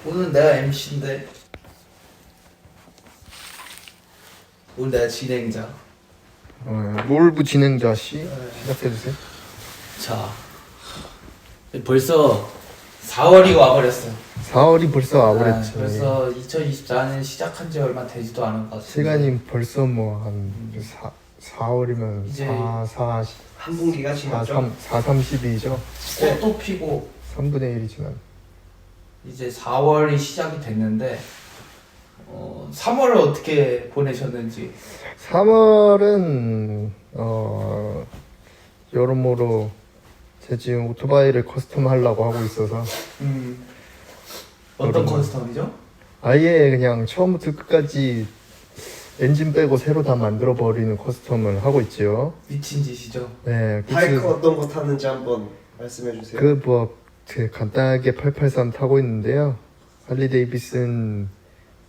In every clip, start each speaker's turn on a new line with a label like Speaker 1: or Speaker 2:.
Speaker 1: 오늘 내가 MC인데 오늘 내가 진행자.
Speaker 2: 롤부 진행자 씨 시작해주세요.
Speaker 1: 자, 벌써 4월이 와버렸어.
Speaker 2: 4월이 벌써 와버렸지.
Speaker 1: 벌써 2024년 시작한 지 얼마 되지도 않은 것 같아.
Speaker 2: 시간이 벌써 뭐 한 4월이면
Speaker 1: 이제
Speaker 2: 4
Speaker 3: 한 분기가 지났죠.
Speaker 2: 32죠.
Speaker 1: 꽃도 피고
Speaker 2: 3분의 1이 지난.
Speaker 1: 이제 4월이 시작이 됐는데 3월을 어떻게 보내셨는지.
Speaker 2: 3월은 여러모로 제 지금 오토바이를 커스텀 하려고 하고 있어서
Speaker 1: 어떤 커스텀이죠?
Speaker 2: 아예 그냥 처음부터 끝까지 엔진 빼고 새로 다 만들어 버리는 커스텀을 하고 있지요.
Speaker 1: 미친 짓이죠.
Speaker 2: 네,
Speaker 3: 바이크 어떤 거 타는지 한번 말씀해 주세요.
Speaker 2: 그 간단하게 883 타고 있는데요. 할리 데이비슨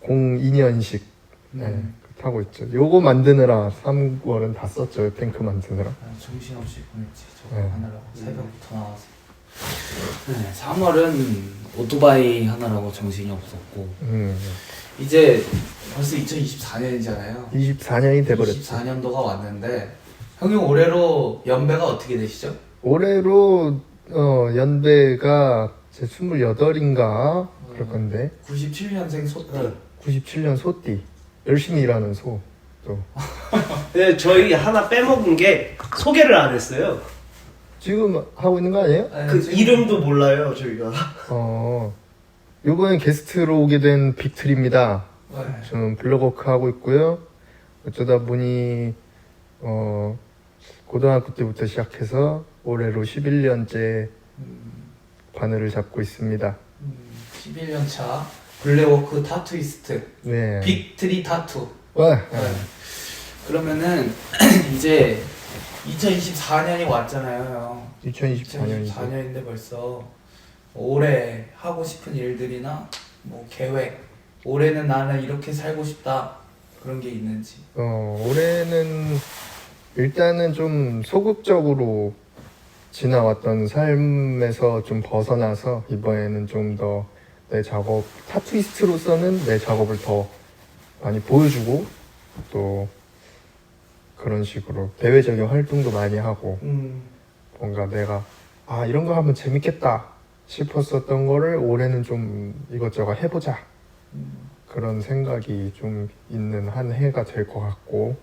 Speaker 2: 02년식 타고 있죠. 요거 만드느라 3월은 다 썼죠. 탱크 만드느라.
Speaker 1: 정신없이 보냈지. 저거
Speaker 2: 네.
Speaker 1: 하느라고 새벽부터 나와서. 네, 3월은 오토바이 하느라고 정신이 없었고 이제 벌써 2024년이잖아요.
Speaker 2: 24년이 돼버렸죠.
Speaker 1: 24년도가 왔는데 형님 올해로 연배가 어떻게 되시죠?
Speaker 2: 올해로 연배가 제 28인가 그럴 건데
Speaker 1: 97년생 소띠.
Speaker 2: 97년 소띠. 열심히 일하는 소. 또
Speaker 3: 네, 저희 하나 빼먹은 게 소개를 안 했어요.
Speaker 2: 지금 하고 있는 거 아니에요?
Speaker 1: 네,
Speaker 3: 그
Speaker 1: 지금
Speaker 3: 이름도 몰라요, 저희가.
Speaker 2: 요번엔 게스트로 오게 된 빅트리입니다.
Speaker 1: 네.
Speaker 2: 저는 블로거크 하고 있고요. 어쩌다 보니 고등학교 때부터 시작해서 올해로 11년째 바늘을 잡고 있습니다.
Speaker 1: 11년 차 블랙워크 타투이스트
Speaker 2: 네.
Speaker 1: 빅트리 타투.
Speaker 2: 와,
Speaker 1: 네. 그러면은 이제 2024년이 왔잖아요.
Speaker 2: 2024년이죠.
Speaker 1: 2024년인데 벌써 올해 하고 싶은 일들이나 뭐 계획, 올해는 나는 이렇게 살고 싶다 그런 게 있는지.
Speaker 2: 올해는 일단은 좀 소극적으로 지나왔던 삶에서 좀 벗어나서 이번에는 좀 더 내 작업, 타투이스트로서는 내 작업을 더 많이 보여주고 또 그런 식으로 대외적인 활동도 많이 하고 뭔가 내가 이런 거 하면 재밌겠다 싶었었던 거를 올해는 좀 이것저것 해보자 그런 생각이 좀 있는 한 해가 될 것 같고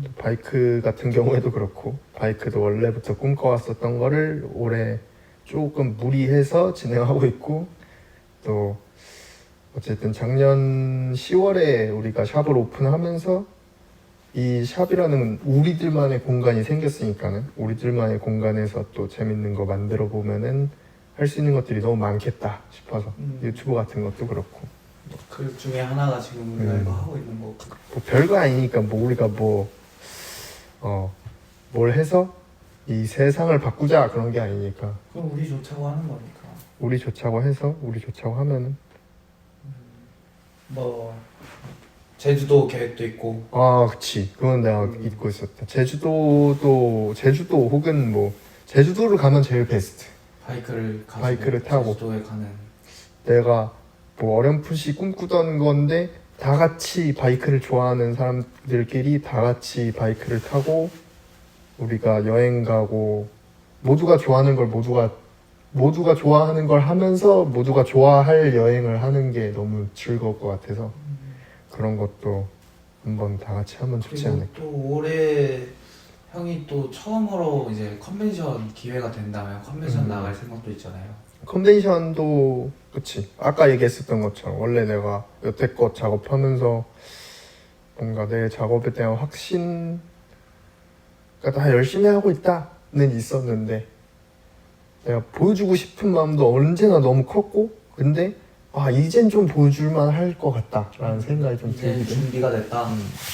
Speaker 2: 또 바이크 같은 경우에도 그렇고 바이크도 원래부터 꿈꿔왔었던 거를 올해 조금 무리해서 진행하고 있고 또 어쨌든 작년 10월에 우리가 샵을 오픈하면서 이 샵이라는 우리들만의 공간이 생겼으니까는 우리들만의 공간에서 또 재밌는 거 만들어 보면은 할 수 있는 것들이 너무 많겠다 싶어서 유튜브 같은 것도 그렇고
Speaker 1: 그 중에 하나가 지금 우리가 이거 하고 있는 거고.
Speaker 2: 뭐 별거 아니니까 뭐 우리가 뭘 해서 이 세상을 바꾸자 그런 게 아니니까
Speaker 1: 그럼 우리 좋자고 하는 거니까.
Speaker 2: 우리 좋자고 해서 우리 좋자고 하면은
Speaker 1: 뭐 제주도 계획도 있고.
Speaker 2: 그치 그건 내가 잊고 있었다. 제주도 혹은 뭐 제주도를 가면 제일 베스트.
Speaker 1: 바이크를 가지고
Speaker 2: 바이크를 타고.
Speaker 1: 제주도에 가는.
Speaker 2: 내가 뭐 어렴풋이 꿈꾸던 건데 다 같이 바이크를 좋아하는 사람들끼리 다 같이 바이크를 타고 우리가 여행 가고 모두가 좋아하는 걸 모두가 좋아하는 걸 하면서 모두가 좋아할 여행을 하는 게 너무 즐거울 것 같아서 그런 것도 한번 다 같이 하면 좋지
Speaker 1: 그리고
Speaker 2: 않을까.
Speaker 1: 또 올해 형이 또 처음으로 이제 컨벤션 기회가 된다면 컨벤션 나갈 생각도 있잖아요.
Speaker 2: 컨벤션도 그치 아까 얘기했었던 것처럼 원래 내가 여태껏 작업하면서 뭔가 내 작업에 대한 확신 그러니까 다 열심히 하고 있다는 있었는데 내가 보여주고 싶은 마음도 언제나 너무 컸고 근데 이젠 좀 보여줄만 할 것 같다 라는 생각이 좀
Speaker 1: 이제
Speaker 2: 들기도
Speaker 1: 준비가 됐다.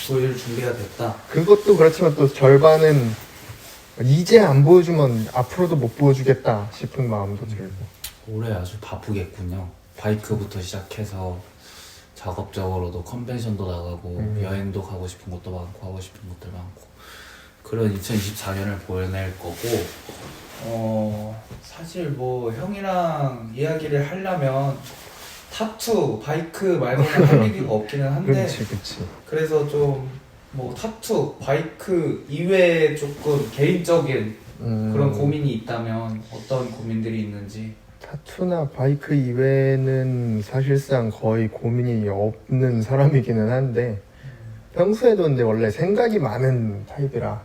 Speaker 1: 보여줄 준비가 됐다.
Speaker 2: 그것도 그렇지만 또 절반은 이제 안 보여주면 앞으로도 못 보여주겠다 싶은 마음도 들고
Speaker 1: 올해 아주 바쁘겠군요. 바이크부터 시작해서 작업적으로도 컨벤션도 나가고 여행도 가고 싶은 것도 많고 하고 싶은 것들 많고 그런 2024년을 보낼 거고 사실 뭐 형이랑 이야기를 하려면 타투, 바이크 말고는 할 얘기가 없기는 한데
Speaker 2: 그치.
Speaker 1: 그래서 좀 뭐 타투, 바이크 이외에 조금 개인적인 그런 고민이 있다면 어떤 고민들이 있는지.
Speaker 2: 타투나 바이크 이외에는 사실상 거의 고민이 없는 사람이기는 한데 평소에도 근데 원래 생각이 많은 타입이라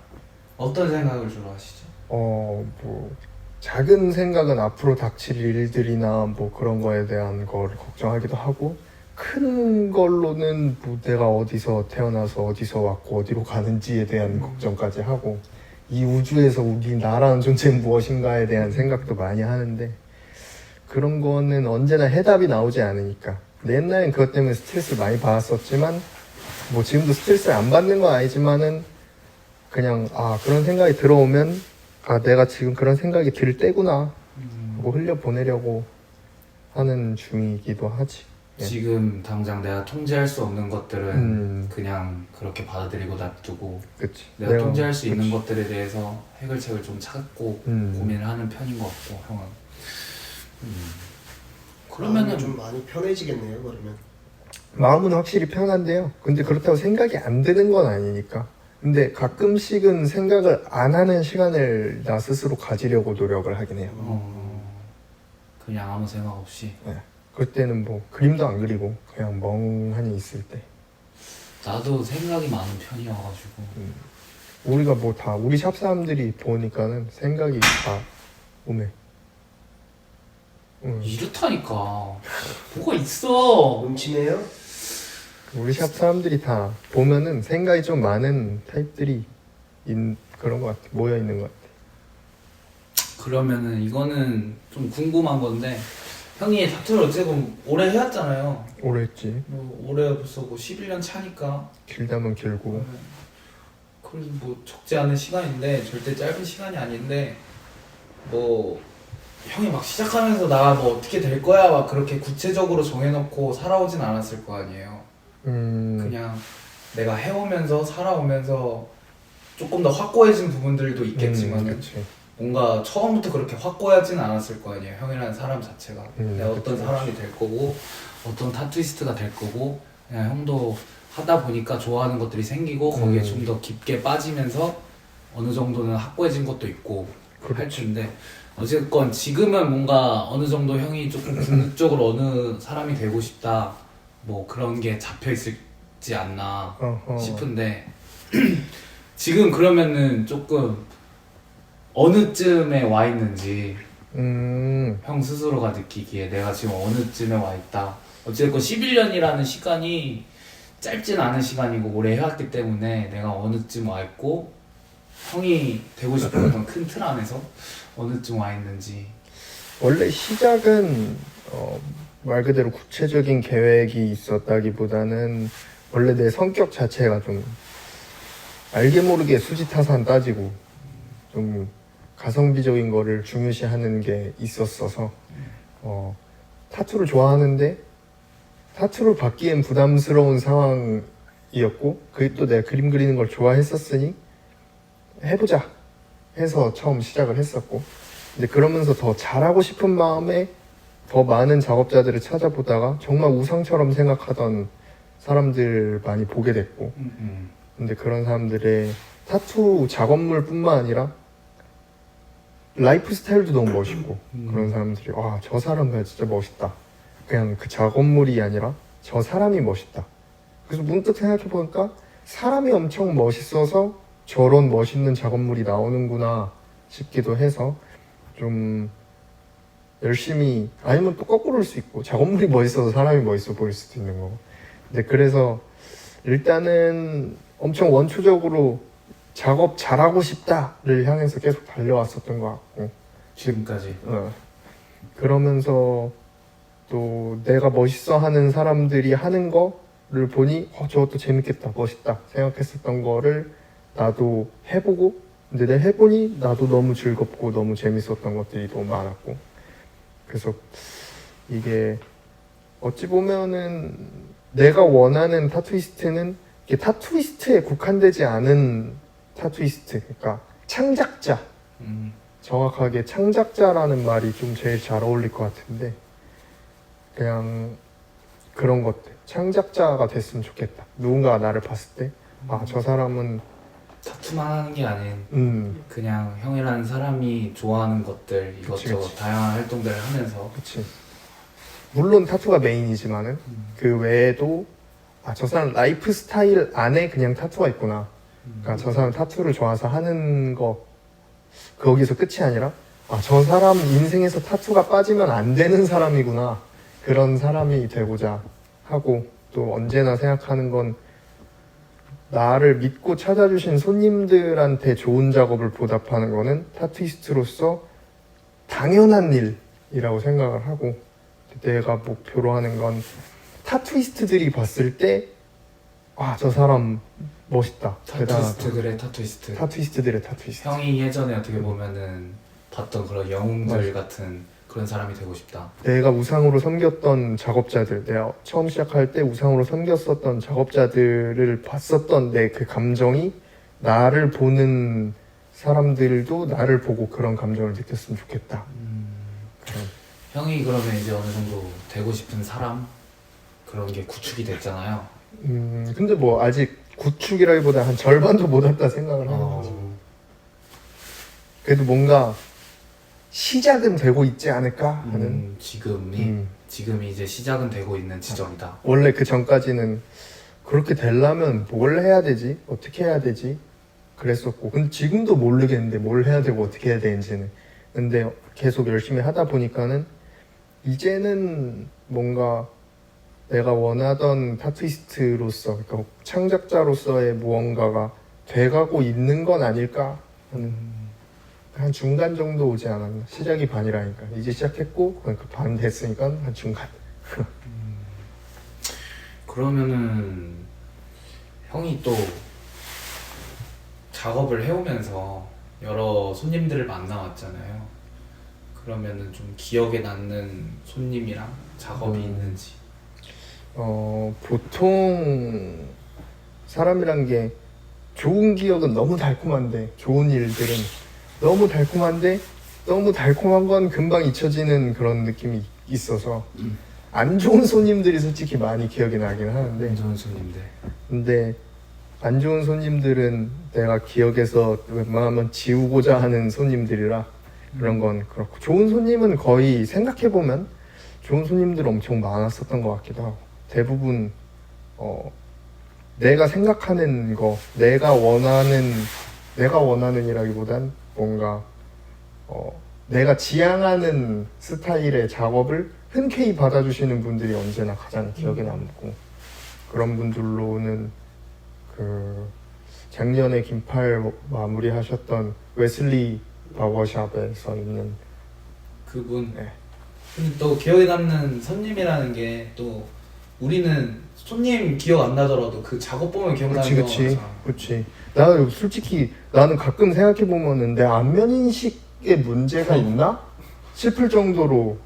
Speaker 1: 어떤 생각을 주로 하시죠?
Speaker 2: 뭐 작은 생각은 앞으로 닥칠 일들이나 뭐 그런 거에 대한 걸 걱정하기도 하고 큰 걸로는 뭐 내가 어디서 태어나서 어디서 왔고 어디로 가는지에 대한 걱정까지 하고 이 우주에서 우리 나라는 존재는 무엇인가에 대한 생각도 많이 하는데 그런 거는 언제나 해답이 나오지 않으니까. 근데 옛날엔 그것 때문에 스트레스를 많이 받았었지만 뭐 지금도 스트레스를 안 받는 건 아니지만은 그냥 그런 생각이 들어오면 내가 지금 그런 생각이 들 때구나 하고 흘려보내려고 하는 중이기도 하지. 예.
Speaker 1: 지금 당장 내가 통제할 수 없는 것들은 그냥 그렇게 받아들이고 놔두고
Speaker 2: 그치.
Speaker 1: 내가 통제할 수 있는
Speaker 2: 그치.
Speaker 1: 것들에 대해서 해결책을 좀 찾고 고민을 하는 편인 것 같고 형은.
Speaker 3: 그러면은
Speaker 1: 그러면은
Speaker 3: 좀 많이 편해지겠네요. 그러면.
Speaker 2: 마음은 확실히 편한데요. 근데 그렇다고 생각이 안 드는 건 아니니까. 근데 가끔씩은 생각을 안 하는 시간을 나 스스로 가지려고 노력을 하긴 해요.
Speaker 1: 그냥 아무 생각 없이.
Speaker 2: 그때는 뭐 그림도 안 그리고 그냥 멍하니 있을 때.
Speaker 1: 나도 생각이 많은 편이어가지고.
Speaker 2: 우리가 뭐 다 우리 샵 사람들이 보니까는 생각이 다 오메.
Speaker 1: 이렇다니까. 뭐가 있어.
Speaker 3: 음침해요?
Speaker 2: 우리 샵 사람들이 다 보면은 생각이 좀 많은 타입들이 그런 것 같아. 모여 있는 것 같아.
Speaker 1: 그러면은 이거는 좀 궁금한 건데 형이 타투를 어쨌든 오래 해왔잖아요.
Speaker 2: 오래 했지.
Speaker 1: 뭐 올해 벌써 뭐 11년 차니까.
Speaker 2: 길다면 길고.
Speaker 1: 그래서 뭐 적지 않은 시간인데 절대 짧은 시간이 아닌데 뭐 형이 막 시작하면서 나 뭐 어떻게 될 거야 막 그렇게 구체적으로 정해놓고 살아오진 않았을 거 아니에요. 그냥 내가 해오면서 살아오면서 조금 더 확고해진 부분들도 있겠지만
Speaker 2: 그치.
Speaker 1: 뭔가 처음부터 그렇게 확고하진 않았을 거 아니에요. 형이라는 사람 자체가 내가 어떤
Speaker 2: 그치.
Speaker 1: 사람이 될 거고 어떤 타투이스트가 될 거고 그냥 형도 하다 보니까 좋아하는 것들이 생기고 거기에 좀 더 깊게 빠지면서 어느 정도는 확고해진 것도 있고 할 텐데 어쨌건 지금은 뭔가 어느 정도 형이 조금 궁극적으로 어느 사람이 되고 싶다 뭐 그런 게 잡혀 있을지 않나 싶은데 지금 그러면은 조금 어느쯤에 와 있는지 형 스스로가 느끼기에 내가 지금 어느쯤에 와 있다. 어쨌건 11년이라는 시간이 짧진 않은 시간이고 오래 해왔기 때문에 내가 어느쯤 와 있고 형이 되고 싶은 어떤 큰 틀 안에서 어느쯤 와 있는지.
Speaker 2: 원래 시작은 말 그대로 구체적인 계획이 있었다기보다는 원래 내 성격 자체가 좀 알게 모르게 수지타산 따지고 좀 가성비적인 거를 중요시하는 게 있었어서 타투를 좋아하는데 타투를 받기엔 부담스러운 상황이었고 그게 또 내가 그림 그리는 걸 좋아했었으니 해보자 해서 처음 시작을 했었고 근데 그러면서 더 잘하고 싶은 마음에 더 많은 작업자들을 찾아보다가 정말 우상처럼 생각하던 사람들 많이 보게 됐고 근데 그런 사람들의 타투 작업물뿐만 아니라 라이프 스타일도 너무 멋있고 그런 사람들이 와 저 사람 진짜 멋있다 그냥 그 작업물이 아니라 저 사람이 멋있다 그래서 문득 생각해보니까 사람이 엄청 멋있어서 저런 멋있는 작업물이 나오는구나 싶기도 해서 좀 열심히 아니면 또 거꾸로일 수 있고 작업물이 멋있어서 사람이 멋있어 보일 수도 있는 거고 근데 그래서 일단은 엄청 원초적으로 작업 잘하고 싶다를 향해서 계속 달려왔었던 것 같고
Speaker 1: 지금까지.
Speaker 2: 그러면서 또 내가 멋있어 하는 사람들이 하는 거를 보니 저것도 재밌겠다 멋있다 생각했었던 거를 나도 해보고 근데 내가 해보니 나도 너무 즐겁고 너무 재밌었던 것들이 너무 많았고 그래서 이게 어찌 보면은 내가 원하는 타투이스트는 이게 타투이스트에 국한되지 않은 타투이스트 그러니까 창작자 정확하게 창작자라는 말이 좀 제일 잘 어울릴 것 같은데 그냥 그런 것들 창작자가 됐으면 좋겠다. 누군가가 나를 봤을 때 아 저 사람은
Speaker 1: 타투만 하는 게 아닌 그냥 형이라는 사람이 좋아하는 것들 이것저것
Speaker 2: 그치.
Speaker 1: 다양한 활동들을 하면서
Speaker 2: 그치. 물론 타투가 메인이지만은 그 외에도 아 저 사람 라이프 스타일 안에 그냥 타투가 있구나. 그러니까 저 사람 타투를 좋아서 하는 거 거기서 끝이 아니라 아 저 사람 인생에서 타투가 빠지면 안 되는 사람이구나. 그런 사람이 되고자 하고 또 언제나 생각하는 건 나를 믿고 찾아주신 손님들한테 좋은 작업을 보답하는 거는 타투이스트로서 당연한 일이라고 생각을 하고 내가 목표로 하는 건 타투이스트들이 봤을 때 아, 저 사람 멋있다. 대단하다.
Speaker 1: 타투이스트들의 타투이스트.
Speaker 2: 타투이스트들의 타투이스트.
Speaker 1: 형이 예전에 어떻게 보면은 봤던 그런 영웅들
Speaker 2: 맞아.
Speaker 1: 같은 그런 사람이 되고 싶다.
Speaker 2: 내가 우상으로 섬겼던 작업자들, 내가 처음 시작할 때 우상으로 섬겼었던 작업자들을 봤었던 내 그 감정이 나를 보는 사람들도 나를 보고 그런 감정을 느꼈으면 좋겠다. 그런.
Speaker 1: 형이 그러면 이제 어느 정도 되고 싶은 사람 그런 게 구축이 됐잖아요.
Speaker 2: 근데 뭐 아직 구축이라기보다 한 절반도 못 왔다 생각을 하는 거지. 그래도 뭔가 시작은 되고 있지 않을까 하는.
Speaker 1: 지금이 이제 시작은 되고 있는 지점이다.
Speaker 2: 원래 그 전까지는 그렇게 되려면 뭘 해야 되지? 어떻게 해야 되지? 그랬었고. 근데 지금도 모르겠는데 뭘 해야 되고 어떻게 해야 되는지는. 근데 계속 열심히 하다 보니까는 이제는 뭔가 내가 원하던 타투이스트로서, 그러니까 창작자로서의 무언가가 돼가고 있는 건 아닐까 하는. 한 중간 정도 오지 않았나. 시작이 반이라니까. 이제 시작했고, 그러니까 반 됐으니까 한 중간.
Speaker 1: 그러면은 형이 또 작업을 해오면서 여러 손님들을 만나왔잖아요. 그러면은 좀 기억에 남는 손님이랑 작업이 있는지.
Speaker 2: 보통 사람이란 게 좋은 기억은 너무 달콤한데, 좋은 일들은 너무 달콤한데, 너무 달콤한 건 금방 잊혀지는 그런 느낌이 있어서 안 좋은 손님들이 솔직히 많이 기억이 나긴 하는데,
Speaker 1: 좋은 손님들.
Speaker 2: 근데 안 좋은 손님들은 내가 기억에서 웬만하면 지우고자 하는 손님들이라 그런 건 그렇고, 좋은 손님은 거의 생각해보면 좋은 손님들 엄청 많았었던 것 같기도 하고, 대부분 내가 생각하는 거, 내가 원하는이라기보단 뭔가 내가 지향하는 스타일의 작업을 흔쾌히 받아주시는 분들이 언제나 가장 기억에 남고, 그런 분들로는 그 작년에 긴팔 마무리하셨던 웨슬리 바버샵에서 있는
Speaker 1: 그분.
Speaker 2: 네.
Speaker 1: 근데 또 기억에 남는 손님이라는 게 또 우리는 손님 기억 안 나더라도 그 작업 보면 기억나는 경우가 많잖아.
Speaker 2: 그치. 나 솔직히 나는 가끔 생각해 보면은 내 안면 인식에 문제가 있나 싶을 정도로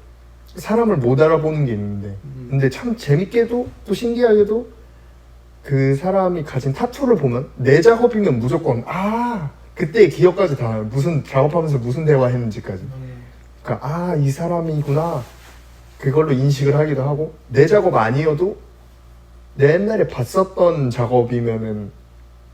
Speaker 2: 사람을 못 알아보는 게 있는데, 근데 참 재밌게도 또 신기하게도 그 사람이 가진 타투를 보면 내 작업이면 무조건 그때의 기억까지 다 나요. 무슨 작업하면서 무슨 대화했는지까지. 그러니까 이 사람이구나 그걸로 인식을 하기도 하고, 내 작업 아니어도 내 옛날에 봤었던 작업이면은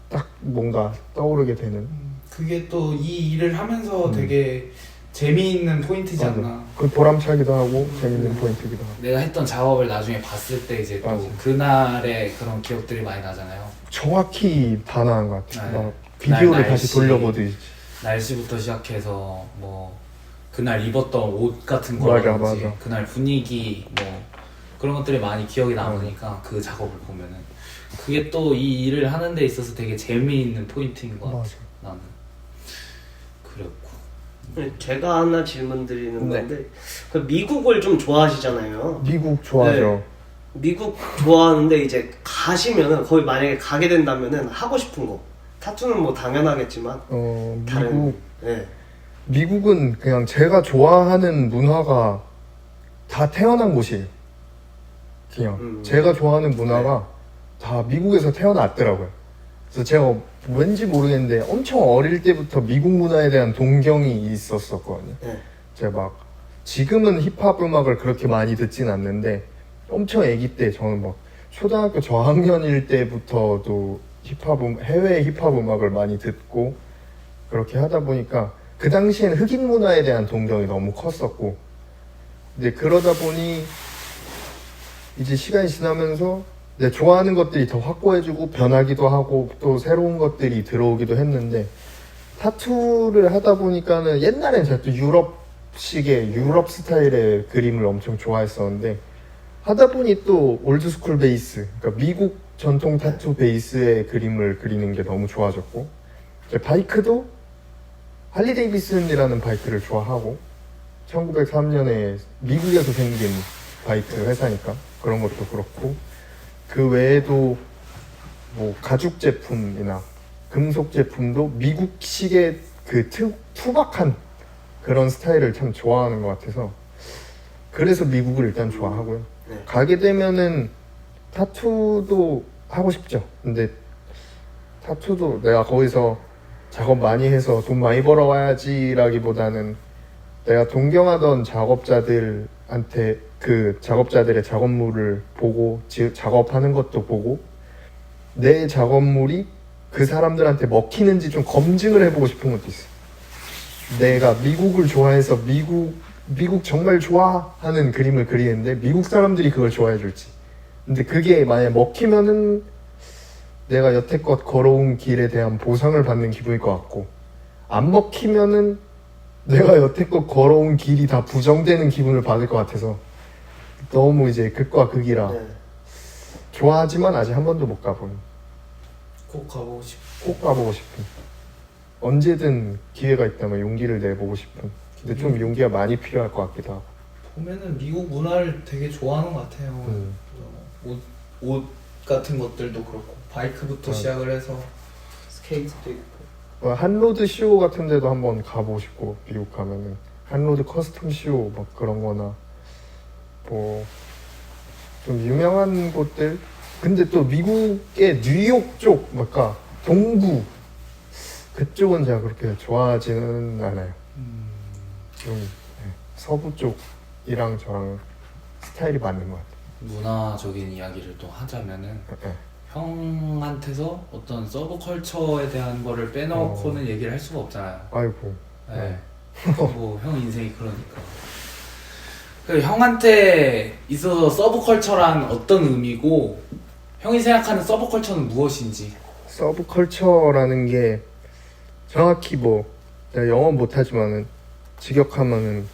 Speaker 2: 딱 뭔가 떠오르게 되는.
Speaker 1: 그게 또 이 일을 하면서 되게 재미있는 포인트지
Speaker 2: 맞아.
Speaker 1: 않나.
Speaker 2: 그 보람차기도 하고 재밌는 포인트기도 하고.
Speaker 1: 내가 했던 작업을 나중에 봤을 때 이제 또
Speaker 2: 맞아.
Speaker 1: 그날의 그런 기억들이 많이 나잖아요.
Speaker 2: 정확히 다 나는 것 같아.
Speaker 1: 네.
Speaker 2: 막 비디오를
Speaker 1: 그날
Speaker 2: 다시
Speaker 1: 날씨.
Speaker 2: 돌려보듯이.
Speaker 1: 날씨부터 시작해서 뭐 그날 입었던 옷 같은
Speaker 2: 맞아,
Speaker 1: 거라든지
Speaker 2: 맞아.
Speaker 1: 그날 분위기 뭐 그런 것들이 많이 기억에 남으니까 그 작업을 보면은 그게 또 이 일을 하는 데 있어서 되게 재미있는 포인트인 것 같아.
Speaker 2: 맞아.
Speaker 1: 나는 그랬고.
Speaker 3: 네, 제가 하나 질문 드리는
Speaker 2: 네.
Speaker 3: 건데, 그 미국을 좀 좋아하시잖아요.
Speaker 2: 미국 좋아하죠.
Speaker 3: 네. 미국 좋아하는데 이제 가시면은, 거기 만약에 가게 된다면은 하고 싶은 거, 타투는 뭐 당연하겠지만 다른, 네.
Speaker 2: 미국은 그냥 제가 좋아하는 문화가 다 태어난 곳이에요. 그냥 제가 좋아하는 문화가 다 미국에서 태어났더라고요. 그래서 제가 왠지 모르겠는데 엄청 어릴 때부터 미국 문화에 대한 동경이 있었었거든요.
Speaker 3: 네.
Speaker 2: 제가 막 지금은 힙합 음악을 그렇게 많이 듣진 않는데 엄청 아기 때 저는 막 초등학교 저학년일 때부터도 해외 힙합 음악을 많이 듣고 그렇게 하다 보니까 그 당시에는 흑인 문화에 대한 동경이 너무 컸었고, 근데 그러다 보니 이제 시간이 지나면서 내 좋아하는 것들이 더 확고해지고 변하기도 하고 또 새로운 것들이 들어오기도 했는데, 타투를 하다 보니까는 옛날엔 제가 또 유럽 스타일의 그림을 엄청 좋아했었는데, 하다 보니 또 올드스쿨 베이스, 그러니까 미국 전통 타투 베이스의 그림을 그리는 게 너무 좋아졌고, 바이크도 할리 데이비슨이라는 바이크를 좋아하고, 1903년에 미국에서 생긴 바이크 회사니까 그런 것도 그렇고, 그 외에도 뭐 가죽 제품이나 금속 제품도 미국식의 그 투박한 그런 스타일을 참 좋아하는 것 같아서, 그래서 미국을 일단 좋아하고요.
Speaker 3: 네.
Speaker 2: 가게 되면은 타투도 하고 싶죠. 근데 타투도 내가 거기서 작업 많이 해서 돈 많이 벌어와야지라기보다는 내가 동경하던 작업자들한테 그 작업자들의 작업물을 보고 작업하는 것도 보고 내 작업물이 그 사람들한테 먹히는지 좀 검증을 해보고 싶은 것도 있어. 내가 미국을 좋아해서 미국 정말 좋아하는 그림을 그리는데 미국 사람들이 그걸 좋아해 줄지. 근데 그게 만약 먹히면은 내가 여태껏 걸어온 길에 대한 보상을 받는 기분일 것 같고, 안 먹히면은 내가 여태껏 걸어온 길이 다 부정되는 기분을 받을 것 같아서 너무 이제 극과 극이라
Speaker 3: 네.
Speaker 2: 좋아하지만 아직 한 번도 못 가본,
Speaker 1: 꼭 가보고 싶어.
Speaker 2: 꼭 가보고 싶은, 언제든 기회가 있다면 용기를 내보고 싶은. 근데 좀 용기가 많이 필요할 것 같기도 하고.
Speaker 4: 보면은 미국 문화를 되게 좋아하는 것 같아요. 옷 같은 것들도 그렇고 바이크부터 시작을 해서
Speaker 3: 스케이트도 있고.
Speaker 2: 한로드 쇼 같은 데도 한번 가보고 싶고, 미국 가면은 한로드 커스텀 쇼 막 그런 거나 뭐 좀 유명한 곳들. 근데 또 미국의 뉴욕 쪽, 뭔가 동부 그쪽은 제가 그렇게 좋아하지는 않아요. 좀 서부 쪽이랑 저랑 스타일이 맞는 것 같아요.
Speaker 1: 문화적인 이야기를 또 하자면은
Speaker 2: 네.
Speaker 1: 형한테서 어떤 서브컬처에 대한 거를 빼놓고는 얘기를 할 수가 없잖아요.
Speaker 2: 아이고.
Speaker 1: 네. 뭐 형 인생이 그러니까. 그 형한테 있어서 서브컬처란 어떤 의미고, 형이 생각하는 서브컬처는 무엇인지.
Speaker 2: 서브컬처라는 게 정확히 뭐 내가 영어 못하지만은 직역하면은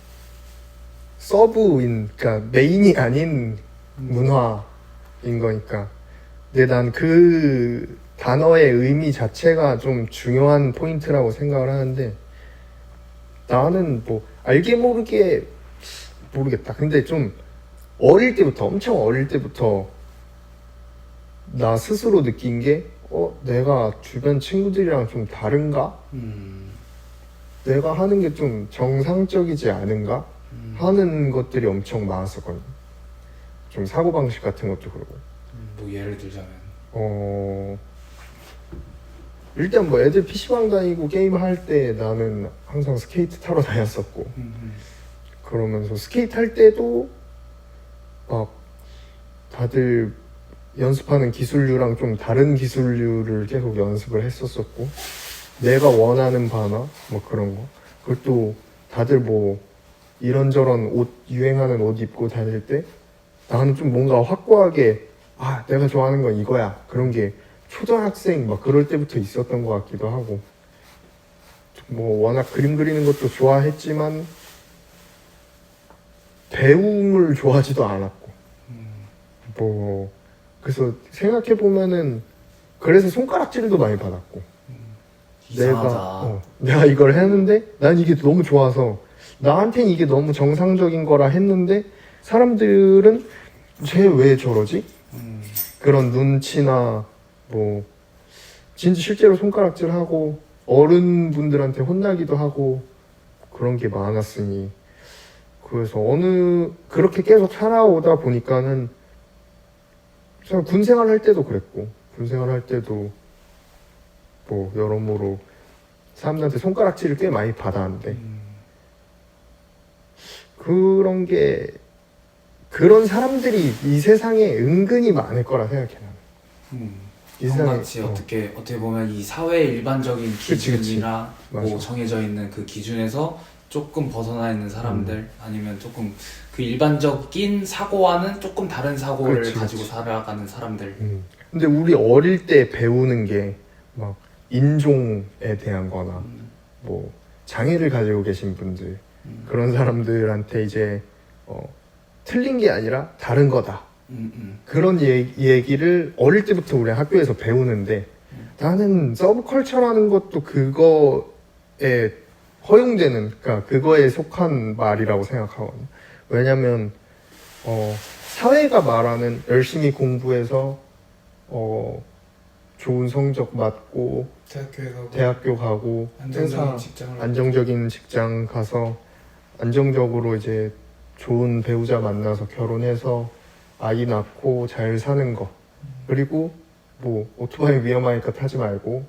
Speaker 2: 서브인, 그러니까 메인이 아닌 문화인 거니까. 근데 난 그 단어의 의미 자체가 좀 중요한 포인트라고 생각을 하는데, 나는 뭐 알게 모르게 모르겠다. 근데 좀 어릴 때부터, 엄청 어릴 때부터 나 스스로 느낀 게 내가 주변 친구들이랑 좀 다른가? 내가 하는 게 좀 정상적이지 않은가? 하는 것들이 엄청 많았었거든요. 좀 사고방식 같은 것도 그러고.
Speaker 1: 뭐 예를 들자면.
Speaker 2: 일단 뭐 애들 PC방 다니고 게임할 때 나는 항상 스케이트 타러 다녔었고, 그러면서 스케이트 할 때도 막 다들 연습하는 기술류랑 좀 다른 기술류를 계속 연습을 했었었고, 내가 원하는 바나 뭐 그런 거, 그것도 다들 뭐 이런저런 옷, 유행하는 옷 입고 다닐 때 나는 좀 뭔가 확고하게 내가 좋아하는 건 이거야, 그런 게 초등학생 막 그럴 때부터 있었던 것 같기도 하고, 뭐 워낙 그림 그리는 것도 좋아했지만 배움을 좋아하지도 않았고, 뭐 그래서 생각해 보면은 그래서 손가락질도 많이 받았고,
Speaker 1: 이상하다.
Speaker 2: 내가 이걸 했는데 난 이게 너무 좋아서 나한테는 이게 너무 정상적인 거라 했는데 사람들은 쟤 왜 저러지? 그런 눈치나 뭐 진짜 실제로 손가락질하고 어른분들한테 혼나기도 하고 그런 게 많았으니, 그래서 그렇게 계속 살아오다 보니까는 제가 군생활 할 때도 그랬고, 군생활 할 때도 뭐 여러모로 사람들한테 손가락질을 꽤 많이 받았는데, 그런 게 그런 사람들이 이 세상에 은근히 많을 거라 생각해 나는. 이 세상에
Speaker 1: 형같이 어떻게 보면 이 사회의 일반적인
Speaker 2: 그치.
Speaker 1: 기준이나 뭐
Speaker 2: 맞아.
Speaker 1: 정해져 있는 그 기준에서 조금 벗어나 있는 사람들 아니면 조금 그 일반적인 사고와는 조금 다른 사고를
Speaker 2: 그치,
Speaker 1: 가지고
Speaker 2: 그치.
Speaker 1: 살아가는 사람들.
Speaker 2: 근데 우리 어릴 때 배우는 게 막 인종에 대한 거나 뭐 장애를 가지고 계신 분들 그런 사람들한테 이제 틀린 게 아니라 다른 거다. 그런 얘기를 어릴 때부터 우리 학교에서 배우는데 나는 서브컬처라는 것도 그거에 허용되는, 그러니까 그거에 속한 말이라고 생각하거든요. 왜냐면 사회가 말하는 열심히 공부해서 좋은 성적 맞고 대학교 가고 안정적인 직장 가서 안정적으로 이제 좋은 배우자 만나서 결혼해서 아이 낳고 잘 사는 거, 그리고 뭐 오토바이 위험하니까 타지 말고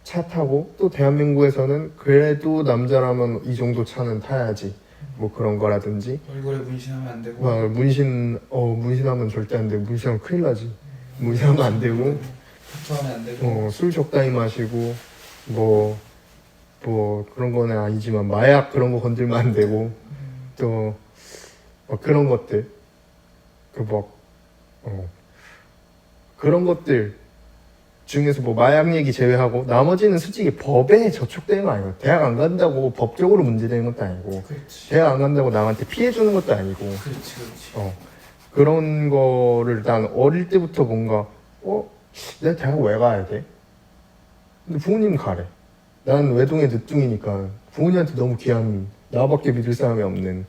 Speaker 2: 차 타고, 또 대한민국에서는 그래도 남자라면 이 정도 차는 타야지 뭐 그런 거라든지,
Speaker 4: 얼굴에 문신하면 안 되고
Speaker 2: 문신하면 절대 안 되고, 문신하면 큰일 나지. 문신하면 안 되고,
Speaker 4: 타투하면 안 되고
Speaker 2: 술 적당히 마시고 뭐 그런 거는 아니지만 마약 그런 거 건들면 안 되고, 또 그런 것들 그런 것들 중에서 뭐 마약 얘기 제외하고 나머지는 솔직히 법에 저촉되는 거 아니고, 대학 안 간다고 법적으로 문제되는 것도 아니고,
Speaker 4: 그렇지
Speaker 2: 대학 안 간다고 남한테 피해 주는 것도 아니고,
Speaker 4: 그렇지
Speaker 2: 그런 거를 난 어릴 때부터 뭔가 내가 대학 왜 가야 돼? 근데 부모님 가래. 난 외동의 늦둥이니까 부모님한테 너무 귀한, 나밖에 믿을 사람이 없는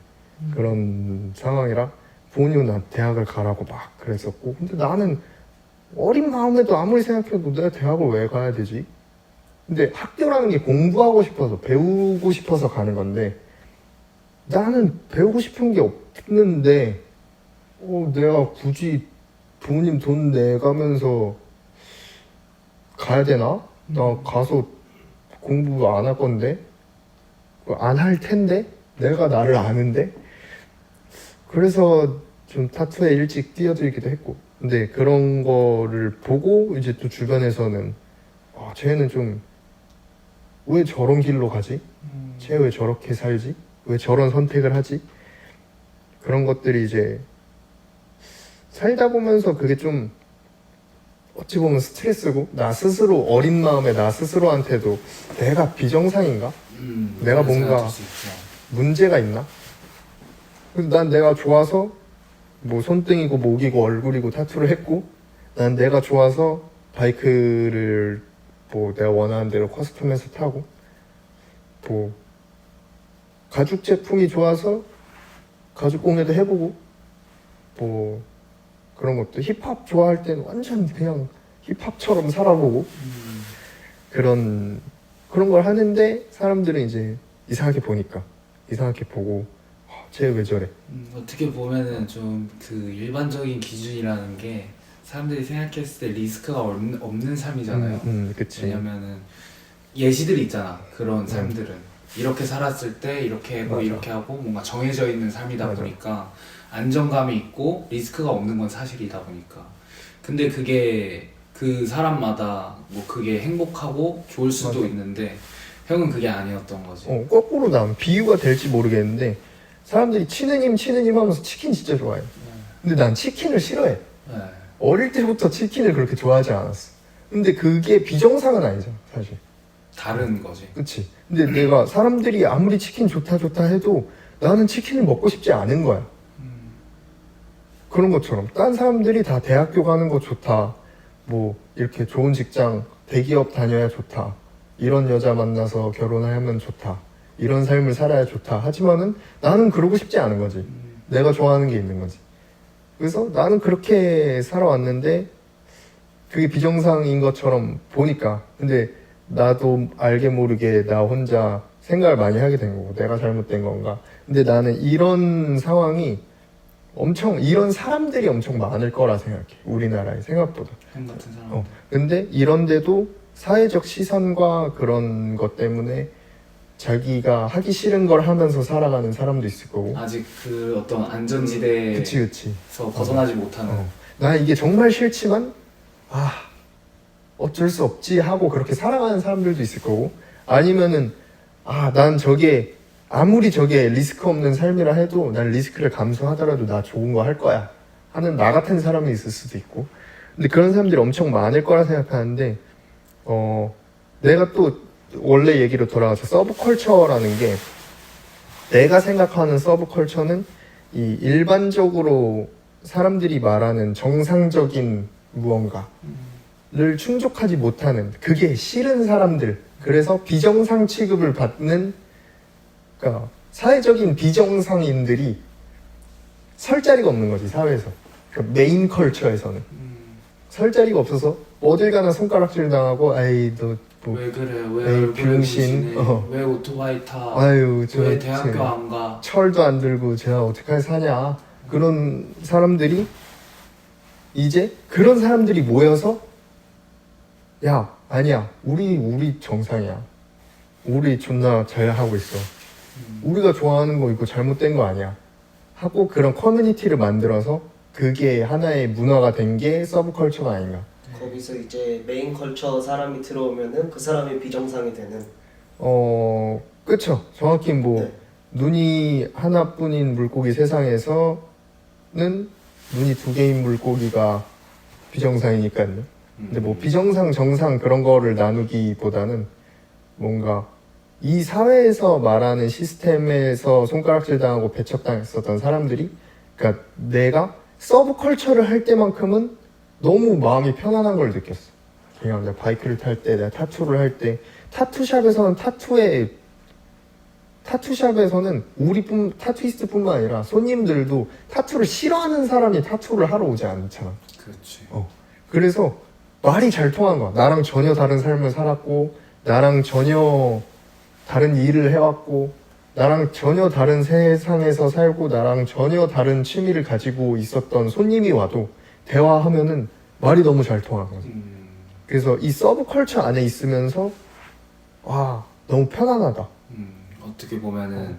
Speaker 2: 그런 상황이라 부모님은 난 대학을 가라고 막 그랬었고, 근데 나는 어린 마음에도 아무리 생각해도 내가 대학을 왜 가야 되지? 근데 학교라는 게 공부하고 싶어서 배우고 싶어서 가는 건데, 나는 배우고 싶은 게 없는데 내가 굳이 부모님 돈 내가면서 가야 되나? 나 가서 공부 안 할 건데? 안 할 텐데? 내가 나를 아는데? 그래서 좀 타투에 일찍 뛰어들기도 했고, 근데 그런 거를 보고 이제 또 주변에서는 쟤는 좀 왜 저런 길로 가지? 쟤 왜 저렇게 살지? 왜 저런 선택을 하지? 그런 것들이 이제 살다 보면서 그게 좀 어찌 보면 스트레스고, 나 스스로 어린 마음에 나 스스로한테도 내가 비정상인가? 내가 뭔가 문제가 있나? 그래서 난 내가 좋아서 뭐 손등이고 목이고 얼굴이고 타투를 했고, 난 내가 좋아서 바이크를 뭐 내가 원하는 대로 커스텀해서 타고, 뭐 가죽 제품이 좋아서 가죽 공예도 해보고, 뭐 그런 것도 힙합 좋아할 때는 완전 그냥 힙합처럼 살아보고, 그런 걸 하는데 사람들은 이제 이상하게 보고 쟤 왜 저래?
Speaker 1: 어떻게 보면은 좀 그 일반적인 기준이라는 게 사람들이 생각했을 때 리스크가 없는 삶이잖아요.
Speaker 2: 그치.
Speaker 1: 왜냐면은 예시들이 있잖아. 그런 삶들은 이렇게 살았을 때 이렇게 하고
Speaker 2: 맞아.
Speaker 1: 이렇게 하고 뭔가 정해져 있는 삶이다
Speaker 2: 맞아.
Speaker 1: 보니까 안정감이 있고 리스크가 없는 건 사실이다 보니까. 근데 그게 그 사람마다 뭐 그게 행복하고 좋을 수도
Speaker 2: 맞아.
Speaker 1: 있는데 형은 그게 아니었던 거지.
Speaker 2: 거꾸로 난 비유가 될지 모르겠는데, 사람들이 치느님 하면서 치킨 진짜 좋아해. 근데 난 치킨을 싫어해.
Speaker 1: 네.
Speaker 2: 어릴 때부터 치킨을 그렇게 좋아하지 않았어. 근데 그게 비정상은 아니잖아, 사실.
Speaker 1: 다른 거지.
Speaker 2: 그치. 근데 내가 사람들이 아무리 치킨 좋다 해도 나는 치킨을 먹고 싶지 않은 거야. 그런 것처럼 딴 사람들이 다 대학교 가는 거 좋다, 뭐 이렇게 좋은 직장 대기업 다녀야 좋다, 이런 여자 만나서 결혼하면 좋다, 이런 삶을 살아야 좋다 하지만은 나는 그러고 싶지 않은 거지. 내가 좋아하는 게 있는 거지. 그래서 나는 그렇게 살아왔는데 그게 비정상인 것처럼 보니까, 근데 나도 알게 모르게 나 혼자 생각을 많이 하게 된 거고, 내가 잘못된 건가? 근데 나는 이런 상황이 이런 사람들이 엄청 많을 거라 생각해, 우리나라에 생각보다.
Speaker 1: 형 같은 사람.
Speaker 2: 근데 이런데도 사회적 시선과 그런 것 때문에 자기가 하기 싫은 걸 하면서 살아가는 사람도 있을 거고.
Speaker 1: 아직 그 어떤 안전지대에서
Speaker 2: 그치.
Speaker 1: 벗어나지 못하는.
Speaker 2: 나 이게 정말 싫지만 어쩔 수 없지 하고 그렇게 살아가는 사람들도 있을 거고, 아니면은 난 저게 아무리 저게 리스크 없는 삶이라 해도 난 리스크를 감수하더라도 나 좋은 거 할 거야 하는 나 같은 사람이 있을 수도 있고. 근데 그런 사람들이 엄청 많을 거라 생각하는데, 내가 또 원래 얘기로 돌아가서 서브컬처라는 게, 내가 생각하는 서브컬처는 이 일반적으로 사람들이 말하는 정상적인 무언가를 충족하지 못하는, 그게 싫은 사람들, 그래서 비정상 취급을 받는, 그러니까 사회적인 비정상인들이 설 자리가 없는 거지, 사회에서. 그러니까 메인 컬처에서는 설 자리가 없어서 어딜 가나 손가락질 당하고, 아이 너 뭐,
Speaker 1: 왜 그래? 왜
Speaker 2: 에이,
Speaker 1: 얼굴에
Speaker 2: 병신.
Speaker 1: 무시네? 왜 오토바이 타?
Speaker 2: 아유
Speaker 1: 왜 대학교 안 가?
Speaker 2: 철도 안 들고 제가 어떻게 사냐, 그런 사람들이 이제 그런 사람들이 모여서 야 아니야 우리 정상이야, 우리 존나 잘 하고 있어, 우리가 좋아하는 거 이거 잘못된 거 아니야 하고 그런 커뮤니티를 만들어서 그게 하나의 문화가 된 게 서브컬처가 아닌가.
Speaker 3: 거기서 이제 메인 컬처 사람이 들어오면은 그 사람이 비정상이 되는.
Speaker 2: 그쵸. 정확히 뭐
Speaker 3: 네.
Speaker 2: 눈이 하나뿐인 물고기 세상에서는 눈이 두 개인 물고기가 비정상이니까요. 근데 뭐 비정상, 정상 그런 거를 나누기보다는 뭔가 이 사회에서 말하는 시스템에서 손가락질 당하고 배척당했었던 사람들이, 그러니까 내가 서브컬처를 할 때만큼은 너무 마음이 편안한 걸 느꼈어. 그냥 내가 바이크를 탈 때, 내가 타투를 할 때, 타투샵에서는 타투샵에서는 타투이스트뿐만 아니라 손님들도 타투를 싫어하는 사람이 타투를 하러 오지 않잖아.
Speaker 1: 그렇지.
Speaker 2: 그래서 말이 잘 통한 거야. 나랑 전혀 다른 삶을 살았고, 나랑 전혀 다른 일을 해왔고, 나랑 전혀 다른 세상에서 살고, 나랑 전혀 다른 취미를 가지고 있었던 손님이 와도 대화하면은 말이 너무 잘 통하는 거지. 그래서 이 서브컬처 안에 있으면서 너무 편안하다.
Speaker 1: 어떻게 보면은